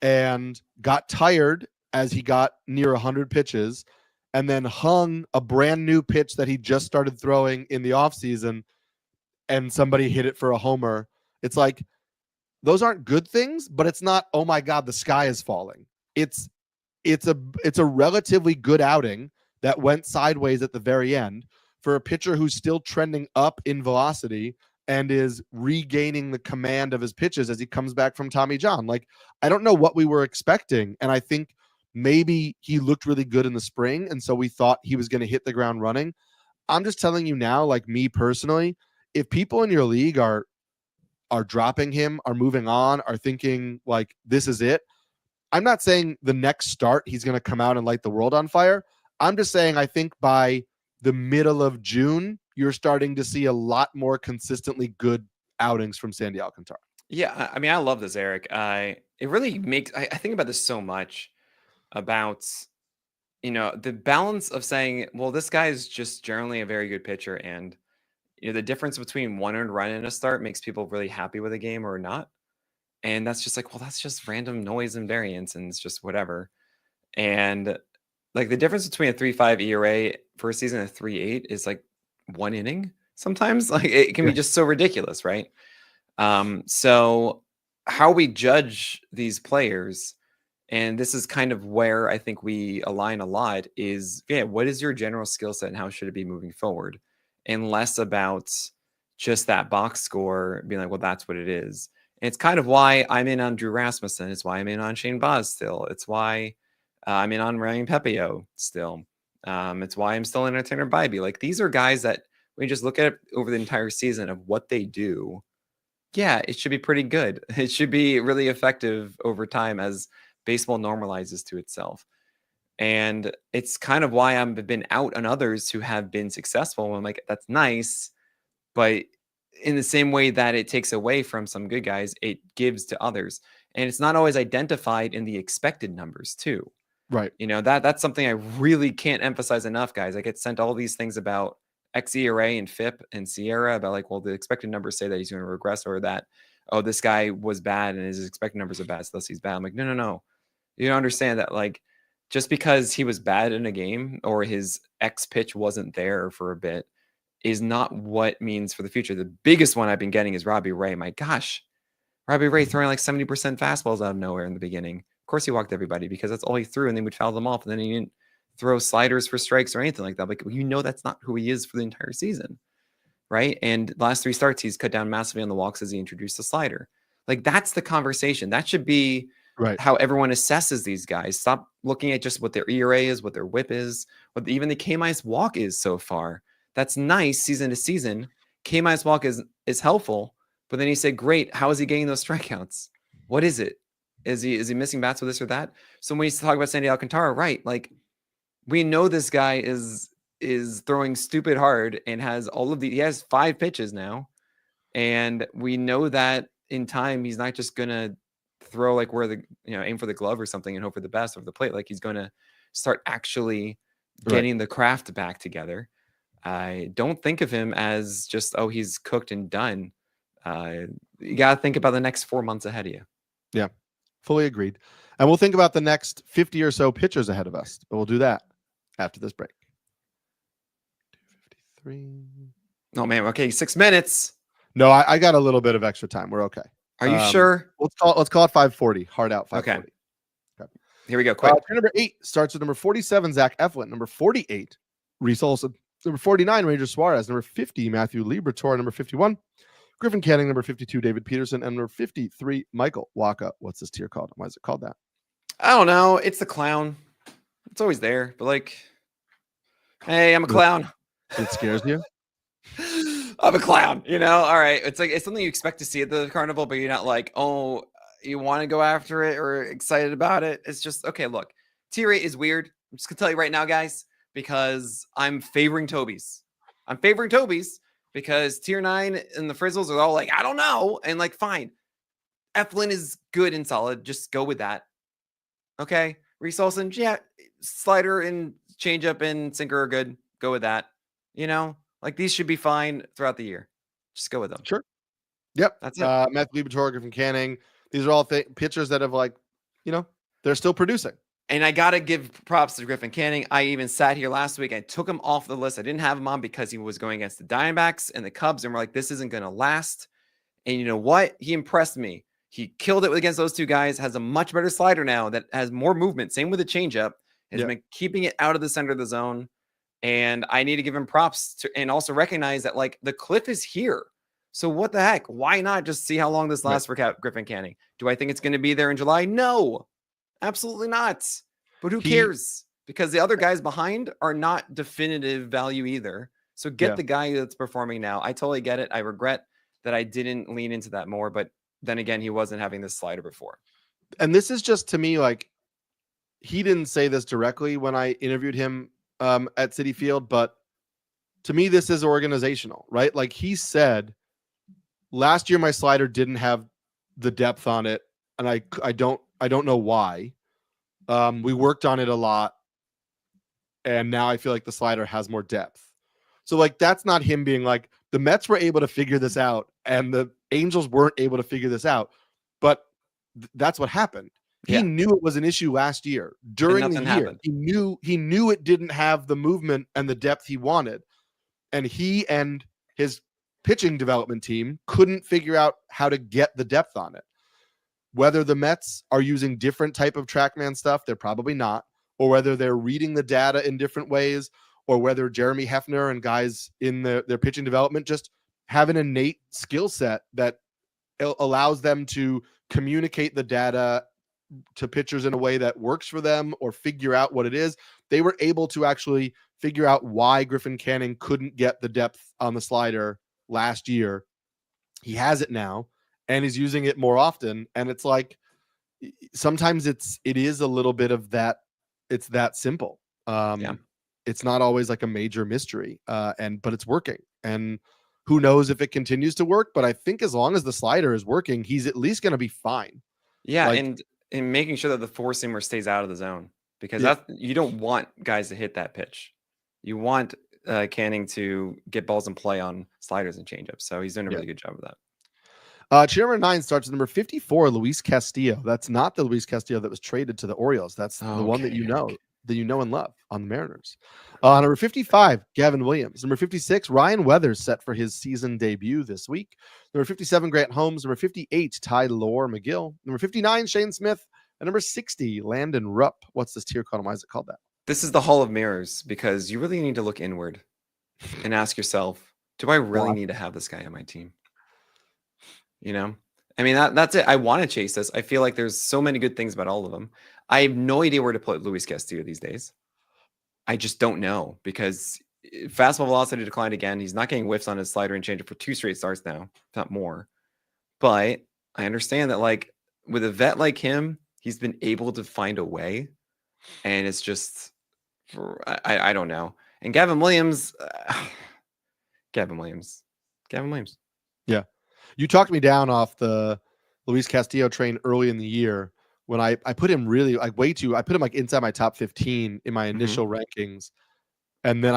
and got tired as he got near 100 pitches, and then hung a brand new pitch that he just started throwing in the offseason, and somebody hit it for a homer. It's those aren't good things, but it's not, oh my God, the sky is falling. It's a relatively good outing that went sideways at the very end for a pitcher who's still trending up in velocity and is regaining the command of his pitches as he comes back from Tommy John. I don't know what we were expecting. And I think maybe he looked really good in the spring, and so we thought he was going to hit the ground running. I'm just telling you now, me personally, if people in your league are are dropping him, are moving on, are thinking like this is it. I'm not saying the next start he's going to come out and light the world on fire. I'm just saying I think by the middle of June, you're starting to see a lot more consistently good outings from Sandy Alcantara. Yeah, I mean, I love this, Eric. It really makes I think about this so much about the balance of saying, well, this guy is just generally a very good pitcher, and the difference between one earned run and a start makes people really happy with a game or not. And that's just like, well, that's just random noise and variance, and it's just whatever. And like the difference between a 3.5 ERA for a season of 3.8 is like 1 inning sometimes. Like it can be just so ridiculous, right? So how we judge these players, and this is kind of where I think we align a lot, is what is your general skill set and how should it be moving forward? And less about just that box score being like, well, that's what it is. And it's kind of why I'm in on Drew Rasmussen. It's why I'm in on Shane Baz still. It's why I'm in on Ryan Pepio still. It's why I'm still in on Tanner Bybee. Like these are guys that when you just look at it over the entire season of what they do, yeah, it should be pretty good. It should be really effective over time as baseball normalizes to itself. And it's kind of why I've been out on others who have been successful. I'm like, that's nice. But in the same way that it takes away from some good guys, it gives to others. And it's not always identified in the expected numbers too. Right. That's something I really can't emphasize enough, guys. I get sent all these things about xERA and FIP and Sierra about like, well, the expected numbers say that he's going to regress, or that, oh, this guy was bad and his expected numbers are bad, so thus he's bad. I'm like, no. You don't understand that, like, just because he was bad in a game or his X pitch wasn't there for a bit is not what means for the future. The biggest one I've been getting is Robbie Ray. My gosh, Robbie Ray throwing like 70% fastballs out of nowhere in the beginning. Of course he walked everybody because that's all he threw, and they would foul them off, and then he didn't throw sliders for strikes or anything like that. Like, that's not who he is for the entire season, right? And last 3 starts, he's cut down massively on the walks as he introduced the slider. Like, that's the conversation. That should be how everyone assesses these guys. Stop looking at just what their ERA is, what their whip is, what even the K- walk is so far. That's nice season to season. K- walk is helpful, but then you say, great, how is he getting those strikeouts? What is it? Is he missing bats with this or that? So when you talk about Sandy Alcantara, right? Like, we know this guy is throwing stupid hard and has he has 5 pitches now. And we know that in time, he's not just going to throw like where aim for the glove or something and hope for the best over the plate. Like, he's going to start actually getting the craft back together. I don't think of him as just, oh, he's cooked and done. You got to think about the next 4 months ahead of you. Yeah, fully agreed. And we'll think about the next 50 or so pitchers ahead of us, but we'll do that after this break. 2:53. Oh man, okay, 6 minutes. No, I got a little bit of extra time. We're okay. Are you sure? Let's call it 5:40. Hard out 5:40. Okay. Here we go. Quick. Number 8 starts with number 47, Zach Eflin. Number 48, Reese Olson. Number 49, Ranger Suarez. Number 50, Matthew Liberatore. Number 51, Griffin Canning. Number 52, David Peterson. And number 53, Michael Wacha. What's this tier called? Why is it called that? I don't know. It's the clown. It's always there, but like, hey, I'm a clown. It scares you? I'm a clown, all right. It's like, it's something you expect to see at the carnival, but you're not like, oh, you want to go after it or excited about it. It's just, okay, look, tier 8 is weird. I'm just gonna tell you right now, guys, because I'm favoring Toby's. I'm favoring Toby's because tier 9 and the Frizzles are all like, I don't know. And like, fine. Eflin is good and solid. Just go with that. Okay. Reese Olson, yeah, slider and changeup and sinker are good. Go with that. Like, these should be fine throughout the year. Just go with them. Sure. Yep. That's it. Matthew Liberatore, Griffin Canning. These are all pitchers that have they're still producing. And I got to give props to Griffin Canning. I even sat here last week. I took him off the list. I didn't have him on because he was going against the Diamondbacks and the Cubs. And we're like, this isn't going to last. And you know what? He impressed me. He killed it against those 2 guys, has a much better slider now that has more movement. Same with the changeup. Has been keeping it out of the center of the zone. And I need to give him props and also recognize that, like, the cliff is here. So what the heck? Why not just see how long this lasts for Griffin Canning? Do I think it's going to be there in July? No, absolutely not. But who cares? Because the other guys behind are not definitive value either. So get the guy that's performing now. I totally get it. I regret that I didn't lean into that more. But then again, he wasn't having this slider before. And this is just, to me, like, he didn't say this directly when I interviewed him at Citi Field, but to me, this is organizational, right? Like he said, last year my slider didn't have the depth on it, and I don't know why. We worked on it a lot, and now I feel like the slider has more depth. So like that's not him being like, the Mets were able to figure this out and the Angels weren't able to figure this out. But that's what happened. He knew it was an issue last year during the year. Happened. He knew it didn't have the movement and the depth he wanted. And he and his pitching development team couldn't figure out how to get the depth on it. Whether the Mets are using different type of TrackMan stuff, they're probably not, or whether they're reading the data in different ways, or whether Jeremy Hefner and guys in their pitching development just have an innate skill set that allows them to communicate the data to pitchers in a way that works for them or figure out what it is. They were able to actually figure out why Griffin Canning couldn't get the depth on the slider last year. He has it now and he's using it more often. And it's like, sometimes it is a little bit of that. It's that simple. It's not always like a major mystery, but it's working. And who knows if it continues to work, but I think as long as the slider is working, he's at least going to be fine. Yeah. Like, and making sure that the four-seamer stays out of the zone, because you don't want guys to hit that pitch. You want Canning to get balls in play on sliders and changeups. So he's doing a really good job of that. Chair number 9 starts with number 54, Luis Castillo. That's not the Luis Castillo that was traded to the Orioles. That's the one that you know and love on the Mariners. Number 55, Gavin Williams. Number 56, Ryan Weathers, set for his season debut this week. Number 57, Grant Holmes. Number 58, Tylor McGill. Number 59, Shane Smith. And number 60, Landon Rupp. What's this tier called? Why is it called that? This is the Hall of Mirrors, because you really need to look inward and ask yourself, do I really need to have this guy on my team? You know, I mean, that's it. I want to chase this. I feel like there's so many good things about all of them. I have no idea where to put Luis Castillo these days. I just don't know, because fastball velocity declined again. He's not getting whiffs on his slider and changeup for 2 straight starts now, if not more. But I understand that, like, with a vet like him, he's been able to find a way. And it's just, I don't know. And Gavin Williams. Yeah. You talked me down off the Luis Castillo train early in the year when I put him really like I put him like inside my top 15 in my initial rankings. And then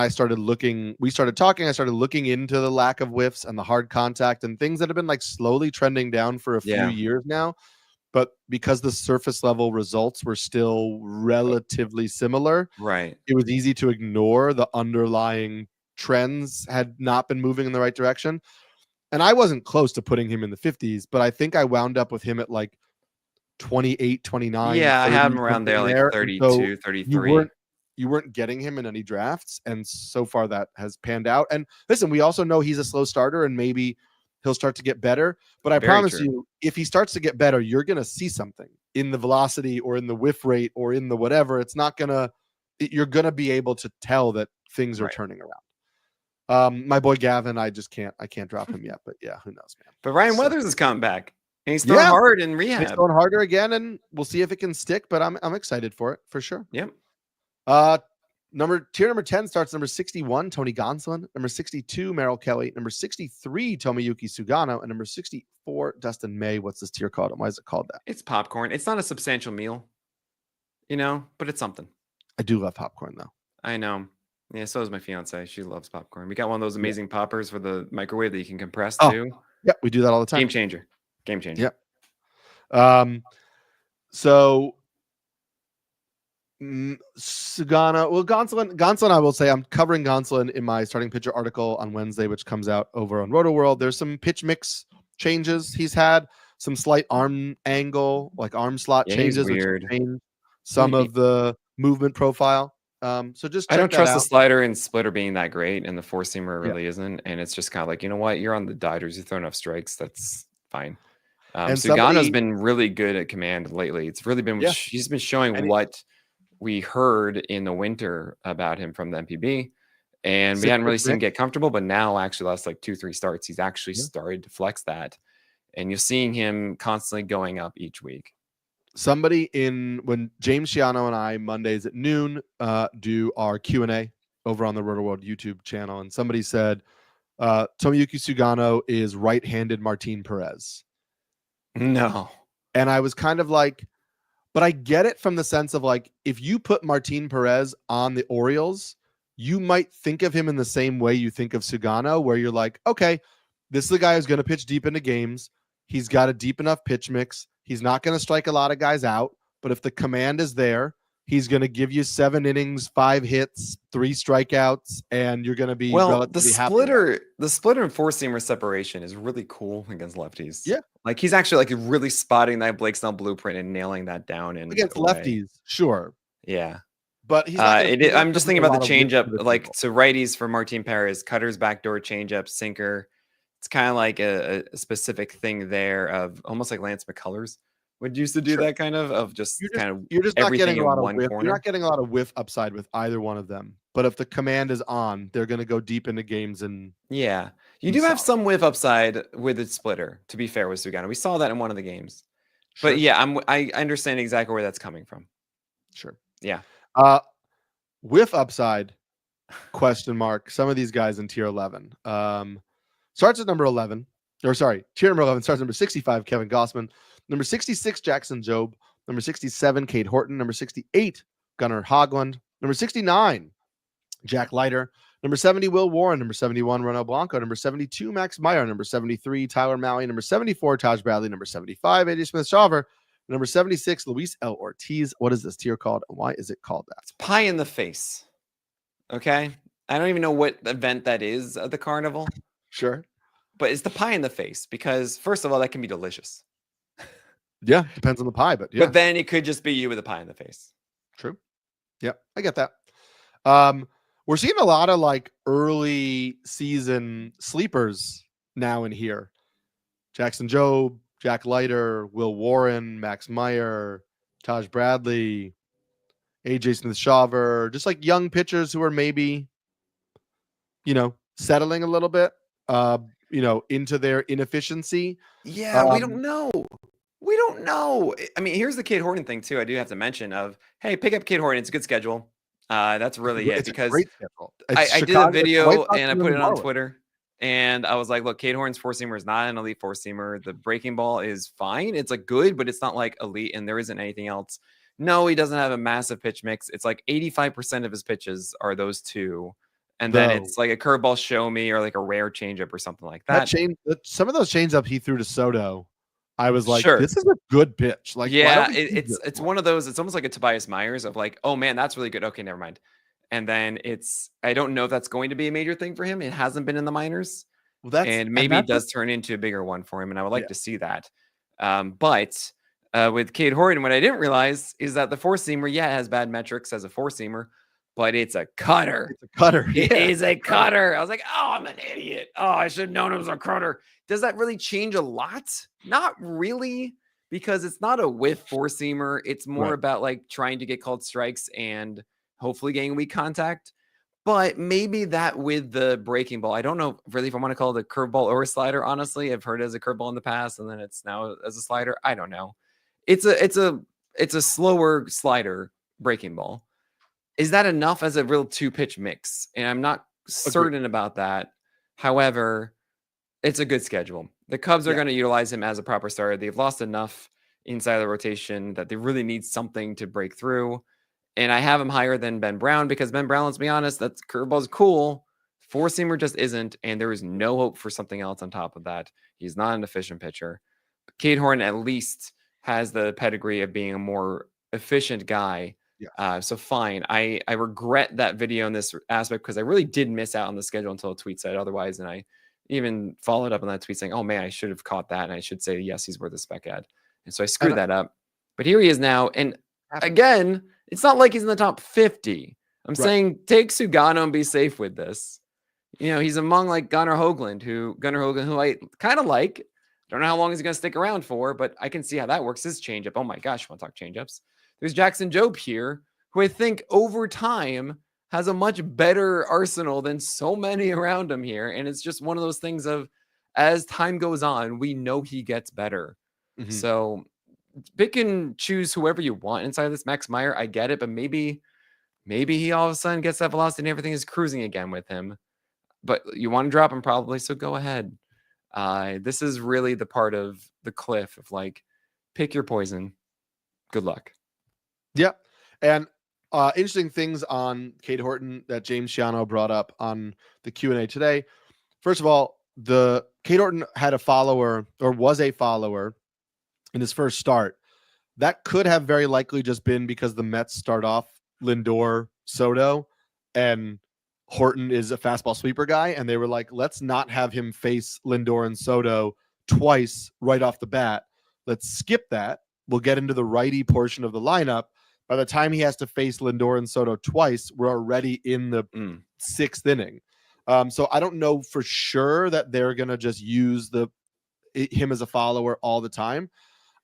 we started talking, I started looking into the lack of whiffs and the hard contact and things that have been like slowly trending down for a few years now. But because the surface level results were still relatively similar, right, it was easy to ignore the underlying trends had not been moving in the right direction. And I wasn't close to putting him in the 50s, but I think I wound up with him at like 28, 29. Yeah, I had him around there, like 32, so 33. You weren't getting him in any drafts. And so far that has panned out. And listen, we also know he's a slow starter and maybe he'll start to get better. But I promise you, if he starts to get better, you're going to see something in the velocity or in the whiff rate or in the whatever. You're going to be able to tell that things are turning around. My boy Gavin, I can't drop him yet, but yeah, who knows, man. But Ryan Weathers is coming back and he's throwing hard in rehab. He's throwing harder again, and we'll see if it can stick, but I'm excited for it for sure. Yep. Tier number 10 starts number 61, Tony Gonsolin. Number 62, Merrill Kelly. Number 63, Tomoyuki Sugano. And number 64, Dustin May. What's this tier called? And why is it called that? It's popcorn. It's not a substantial meal, but it's something. I do love popcorn, though. I know. Yeah, so does my fiance. She loves popcorn. We got one of those amazing poppers for the microwave that you can compress too. Yeah, we do that all the time. Game changer. Yep. So Sugano, well, Gonsolin, I will say I'm covering Gonsolin in my starting pitcher article on Wednesday, which comes out over on Roto World. There's some pitch mix changes he's had, some slight arm angle, like arm slot changes, which change some of the movement profile. So just I don't trust the slider and splitter being that great, and the four seamer really isn't. And it's just kind of like, you know what, you're on the Dodgers, you throw enough strikes, that's fine. Sugano's been really good at command lately. It's really been he's been showing what we heard in the winter about him from the MPB. And we Six hadn't really pitch seen him mix. get comfortable, but now actually last like 2-3 starts, he's actually Yeah. started to flex that. And you're seeing him constantly going up each week. Somebody when James Shiano and I Mondays at noon do our Q&A over on the Roto World YouTube channel, and somebody said Tomoyuki Sugano is right-handed Martin Perez. No. And I was kind of like, but I get it from the sense of like, if you put Martin Perez on the Orioles, you might think of him in the same way you think of Sugano, where you're like, okay, this is the guy who's going to pitch deep into games. He's got a deep enough pitch mix. He's not going to strike a lot of guys out, but if the command is there, he's going to give you 7 innings, 5 hits, 3 strikeouts, and you're going to be relatively happy. The splitter and four-seamer separation is really cool against lefties. Yeah. Like he's actually like really spotting that Blake Snell blueprint and nailing that down and Against lefties, sure. Yeah. But he's not I'm just thinking about the changeup, like to righties for Martin Perez, cutters, backdoor changeup, sinker. It's kind of like a specific thing there of almost like Lance McCullers would used to do that kind of just you're just not getting a lot of whiff. corner. You're not getting a lot of whiff upside with either one of them. But if the command is on, they're going to go deep into games and yeah, you do have some whiff upside with the splitter. To be fair with Sugano, we saw that in one of the games. Sure. But yeah, I understand exactly where that's coming from. Sure. Yeah. Whiff upside? Question mark. Some of these guys in tier 11. Starts at number 11. Or sorry, tier number 11 starts number 65, Kevin Gossman. Number 66, Jackson Jobe. Number 67, Cade Horton. Number 68, Gunnar Hoglund. Number 69, Jack Leiter. Number 70, Will Warren. Number 71, Ronald Blanco. Number 72, Max Meyer. Number 73, Tyler Mahle. Number 74, Taj Bradley. Number 75, AJ Smith-Shawver. Number 76, Luis L. Ortiz. What is this tier called? And why is it called that? It's pie in the face. Okay. I don't even know what event that is at the carnival. Sure. But it's the pie in the face because, first of all, that can be delicious. Yeah, depends on the pie, but yeah. But then it could just be you with a pie in the face. True. Yeah, I get that. We're seeing a lot of like early season sleepers now in here. Jackson Jobe, Jack Leiter, Will Warren, Max Meyer, Taj Bradley, AJ Smith-Shawver, just like young pitchers who are maybe, settling a little bit, into their inefficiency. Yeah, we don't know. We don't know. I mean, here's the Cade Horton thing too. I do have to mention hey, pick up Cade Horton. It's a good schedule. That's really it because I did a video and I put it on Twitter and I was like, look, Cade Horton's four-seamer is not an elite four-seamer. The breaking ball is fine. It's like good, but it's not like elite and there isn't anything else. No, he doesn't have a massive pitch mix. It's like 85% of his pitches are those two. And then it's like a curveball show me or like a rare changeup or something like that. Some of those changeups he threw to Soto, I was like, sure. This is a good pitch. Like, yeah, it's one of those. It's almost like a Tobias Myers of like, oh man, that's really good. Okay, never mind. And then I don't know if that's going to be a major thing for him. It hasn't been in the minors. Well, maybe it does turn into a bigger one for him. And I would like to see that. But with Cade Horton, what I didn't realize is that the four-seamer, has bad metrics as a four-seamer, but it's a cutter. It's a cutter. It is a cutter. I was like, oh, I'm an idiot. Oh, I should have known it was a cutter. Does that really change a lot? Not really, because it's not a whiff four-seamer. It's more about like trying to get called strikes and hopefully getting weak contact. But maybe that with the breaking ball, I don't know really if I want to call it a curveball or a slider. Honestly, I've heard it as a curveball in the past, and then it's now as a slider. I don't know. It's a slower slider breaking ball. Is that enough as a real two-pitch mix? And I'm not certain about that. However, it's a good schedule. The Cubs are going to utilize him as a proper starter. They've lost enough inside the rotation that they really need something to break through. And I have him higher than Ben Brown because Ben Brown, let's be honest, that curveball's cool. Four-seamer just isn't, and there is no hope for something else on top of that. He's not an efficient pitcher. But Cade Horton at least has the pedigree of being a more efficient guy. Yeah. So fine. I regret that video in this aspect because I really did miss out on the schedule until a tweet said otherwise. And I even followed up on that tweet saying, oh man, I should have caught that. And I should say, yes, he's worth a spec ad. And so I screwed that up. But here he is now. And again, it's not like he's in the top 50. I'm saying take Sugano and be safe with this. He's among like Gunnar Hoglund, who I kind of like. Don't know how long he's going to stick around for, but I can see how that works. His changeup. Oh my gosh, I want to talk changeups. There's Jackson Jobe here, who I think over time has a much better arsenal than so many around him here. And it's just one of those things of, as time goes on, we know he gets better. Mhm. So pick and choose whoever you want inside this. Max Meyer, I get it, but maybe he all of a sudden gets that velocity and everything is cruising again with him. But you want to drop him probably, so go ahead. This is really the part of the cliff of like, pick your poison. Good luck. Yeah. And interesting things on Cade Horton that James Shiano brought up on the Q&A today. First of all, the Cade Horton had a follower, or was a follower, in his first start. That could have very likely just been because the Mets start off Lindor, Soto, and Horton is a fastball sweeper guy, and they were like, let's not have him face Lindor and Soto twice right off the bat. Let's skip that. We'll get into the righty portion of the lineup. By the time he has to face Lindor and Soto twice, we're already in the sixth inning. So I don't know for sure that they're going to just use him as a follower all the time.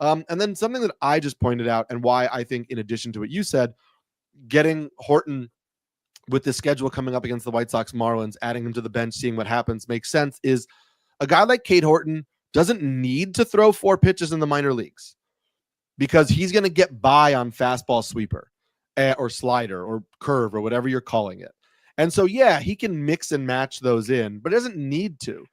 And then something that I just pointed out, and why I think, in addition to what you said, getting Horton with the schedule coming up against the White Sox, Marlins, adding him to the bench, seeing what happens makes sense, is a guy like Cade Horton doesn't need to throw 4 pitches in the minor leagues, because he's going to get by on fastball sweeper or slider or curve or whatever you're calling it. And so, yeah, he can mix and match those in, but doesn't need to.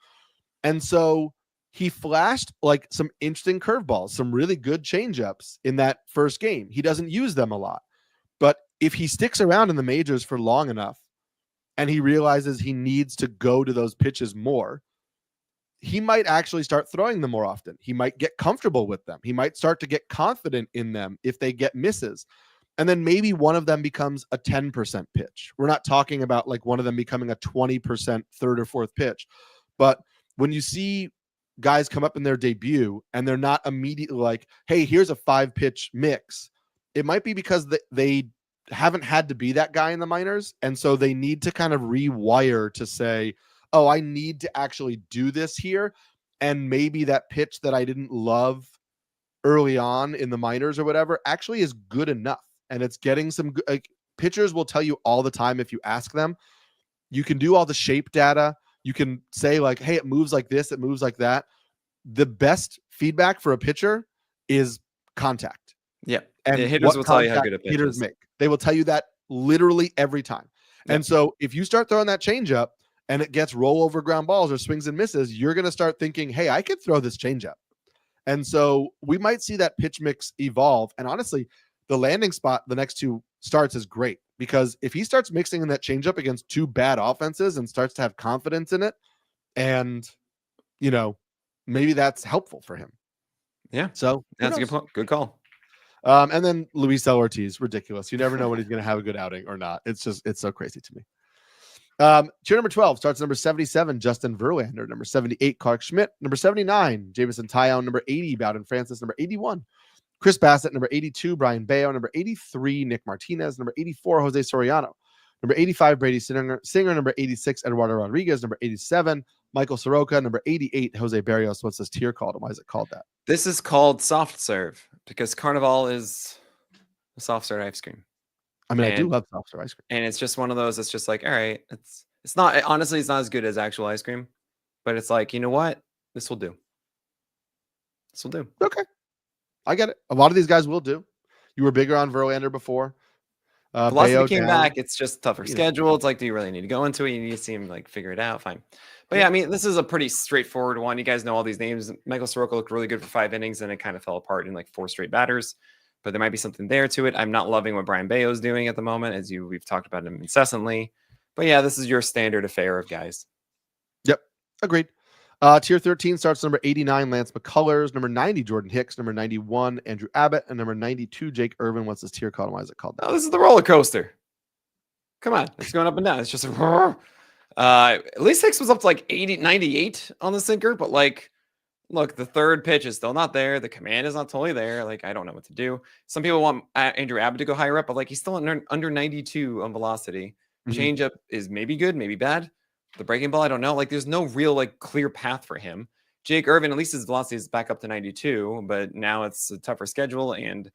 And so he flashed like some interesting curveballs, some really good changeups in that first game. He doesn't use them a lot, but if he sticks around in the majors for long enough and he realizes he needs to go to those pitches more, he might actually start throwing them more often. He might get comfortable with them. He might start to get confident in them if they get misses. And then maybe one of them becomes a 10% pitch. We're not talking about like one of them becoming a 20% third or fourth pitch. But when you see guys come up in their debut and they're not immediately like, hey, here's a 5-pitch mix, it might be because they haven't had to be that guy in the minors. And so they need to kind of rewire to say, oh, I need to actually do this here. And maybe that pitch that I didn't love early on in the minors or whatever actually is good enough. And it's getting some pitchers will tell you all the time if you ask them. You can do all the shape data. You can say like, hey, it moves like this, it moves like that. The best feedback for a pitcher is contact. Yeah. And the hitters will tell you how good a pitch hitters is. make. They will tell you that literally every time. Yep. And so if you start throwing that changeup and it gets rollover ground balls or swings and misses, you're going to start thinking, hey, I could throw this changeup. And so we might see that pitch mix evolve. And honestly, the landing spot the next 2 starts is great, because if he starts mixing in that changeup against 2 bad offenses and starts to have confidence in it, and, you know, maybe that's helpful for him. Yeah. So that's a good point. Good call. And then Luis L. Ortiz, ridiculous. You never know when he's going to have a good outing or not. It's so crazy to me. Tier number 12 starts number 77, Justin Verlander. Number 78, Clark Schmidt. Number 79, Jameson Taillon. Number 80, Bowden Francis. Number 81, Chris Bassett. Number 82, Brian Bayo. Number 83, Nick Martinez. Number 84, Jose Soriano. Number 85, Brady Singer. Number 86, Eduardo Rodriguez. Number 87, Michael Soroka. Number 88, Jose Barrios. What's this tier called? Why is it called that? This is called soft serve because Carnival is a soft serve ice cream. I mean, I do love soft serve ice cream. And it's just one of those, it's just like, all right, it's not, honestly, it's not as good as actual ice cream, but it's like, you know what? This will do. This will do. Okay. I get it. A lot of these guys will do. You were bigger on Verlander before. Velocity came back. It's just tougher schedule. It's like, do you really need to go into it? You need to see him like figure it out. Fine. But yeah, I mean, this is a pretty straightforward one. You guys know all these names. Michael Soroka looked really good for 5 innings, and it kind of fell apart in like 4 straight batters. But there might be something there to it. I'm not loving what Brian Bayo is doing at the moment, as we've talked about him incessantly. But yeah, this is your standard affair of guys. Yep, agreed. Tier 13 starts number 89, Lance McCullers. Number 90, Jordan Hicks. Number 91, Andrew Abbott. And number 92, Jake Irvin. What's this tier called? Why is it called that? Oh, this is the roller coaster. Come on. It's going up and down. It's just at least Hicks was up to like 98 on the sinker. But like, look, the third pitch is still not there. The command is not totally there. Like, I don't know what to do. Some people want Andrew Abbott to go higher up, but like he's still under 92 on velocity. Changeup is maybe good, maybe bad. The breaking ball, I don't know. Like, there's no real like clear path for him. Jake Irvin, at least his velocity is back up to 92, but now it's a tougher schedule, and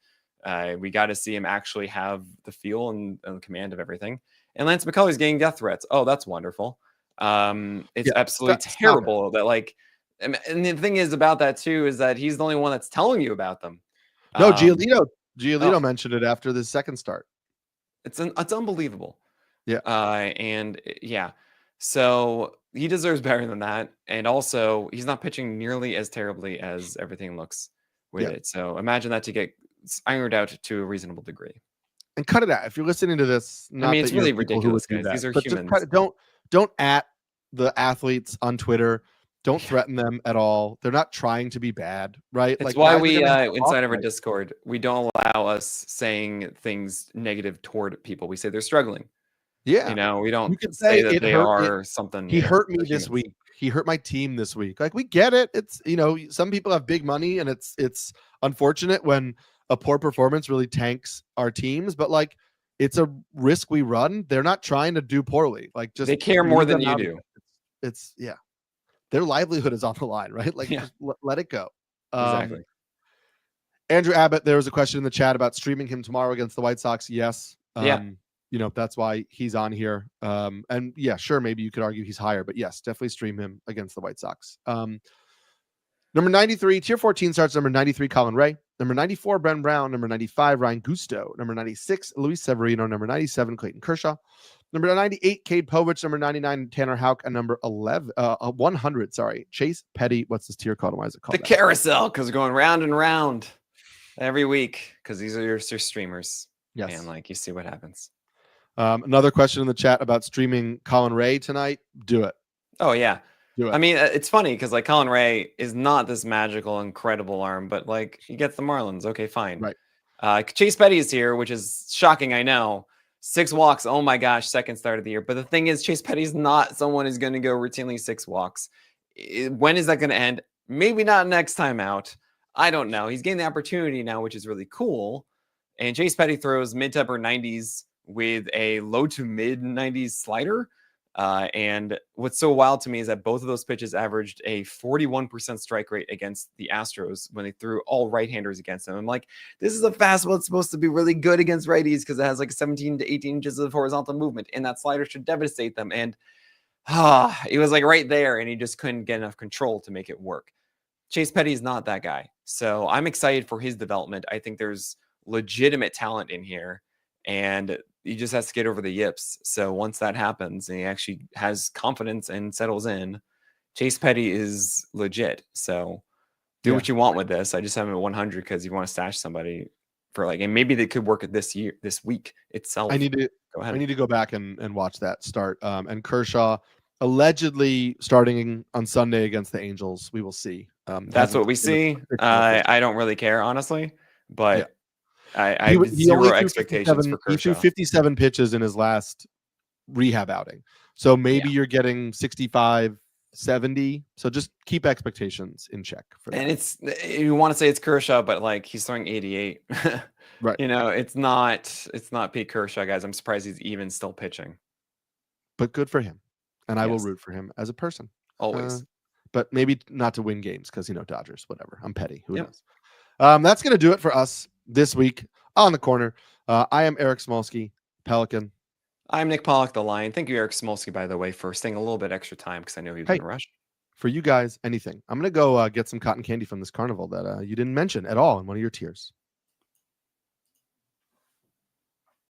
we got to see him actually have the feel and command of everything. And Lance McCullers getting death threats. Oh, that's wonderful. It's Yeah, absolutely stop it. terrible that like, and the thing is about that too is that he's the only one that's telling you about them. No, Um, Giolito oh, mentioned it after the second start. it's unbelievable. Yeah. And yeah, so he deserves better than that. And also, he's not pitching nearly as terribly as everything looks with Yeah. it. So imagine that to get ironed out to a reasonable degree. And cut it out. If you're listening to this, I not mean, that it's you're really people who would ridiculous, do guys. that, These are but just humans. don't at the athletes on Twitter. Don't threaten them at all. They're not trying to be bad, right? It's Like why guys are we gonna have off inside of our nights. Discord, we don't allow us saying things negative toward people. We say they're struggling. Yeah. We don't You can say say that it they hurt are something. he hurt me They're this humans. week. He hurt my team this week. Like we get it. It's some people have big money and it's unfortunate when a poor performance really tanks our teams, but like it's a risk we run. They're not trying to do poorly. Like just They care more leave than them you out of do. it. It's yeah. Their livelihood is on the line, right? Like Yeah, just let it go. exactly. Andrew Abbott, there was a question in the chat about streaming him tomorrow against the White Sox. Yes. Yeah. That's why he's on here. And yeah, sure, maybe you could argue he's higher, but yes, definitely stream him against the White Sox. Number 93, tier 14 starts number 93, Colin Ray. Number 94, Brent Brown. Number 95, Ryan Gusto. Number 96, Luis Severino. Number 97, Clayton Kershaw. Number 98, Cade Povich. Number 99, Tanner Houck. And number 100, Chase Petty. What's this tier called? Why is it called The carousel, because we're going round and round every week because these are your streamers. Yes. And like you see what happens. Another question in the chat about streaming Colin Ray tonight. Do it. Oh, yeah. Do it. I mean, it's funny because like Colin Ray is not this magical, incredible arm, but like he gets the Marlins. Okay, fine. Right. Chase Petty is here, which is shocking. I know. 6 walks. Oh my gosh, second start of the year. But the thing is, Chase Petty's not someone who's going to go routinely 6 walks. When is that going to end? Maybe not next time out. I don't know. He's getting the opportunity now, which is really cool. And Chase Petty throws mid to upper 90s with a low to mid 90s slider. And what's so wild to me is that both of those pitches averaged a 41% strike rate against the Astros when they threw all right-handers against them. I'm like, this is a fastball that's supposed to be really good against righties because it has like 17 to 18 inches of horizontal movement, and that slider should devastate them. And it was like right there, and he just couldn't get enough control to make it work. Chase Petty is not that guy. So I'm excited for his development. I think there's legitimate talent in here, and he just has to get over the yips. So once that happens and he actually has confidence and settles in, Chase Petty is legit. So do what you want with this. I just have him at 100 because you want to stash somebody for like, and maybe they could work it this week itself. I need to go back and watch that start. And Kershaw allegedly starting on Sunday against the Angels. We will see. That's what we see. I don't really care, honestly, but yeah. I have zero expectations for Kershaw. He threw 57 pitches in his last rehab outing. So maybe you're getting 65, 70. So just keep expectations in check for that. And you want to say it's Kershaw, but like he's throwing 88. Right. It's not Pete Kershaw, guys. I'm surprised he's even still pitching. But good for him. And I will root for him as a person. Always. But maybe not to win games because, Dodgers, whatever. I'm petty. Who knows? That's going to do it for us this week on The Corner. I am Eric Smolsky, Pelican. I'm Nick Pollock, the Lion. Thank you, Eric Smolsky, by the way, for staying a little bit extra time because I know he was in a rush. For you guys, anything. I'm going to go get some cotton candy from this carnival that you didn't mention at all in one of your tiers.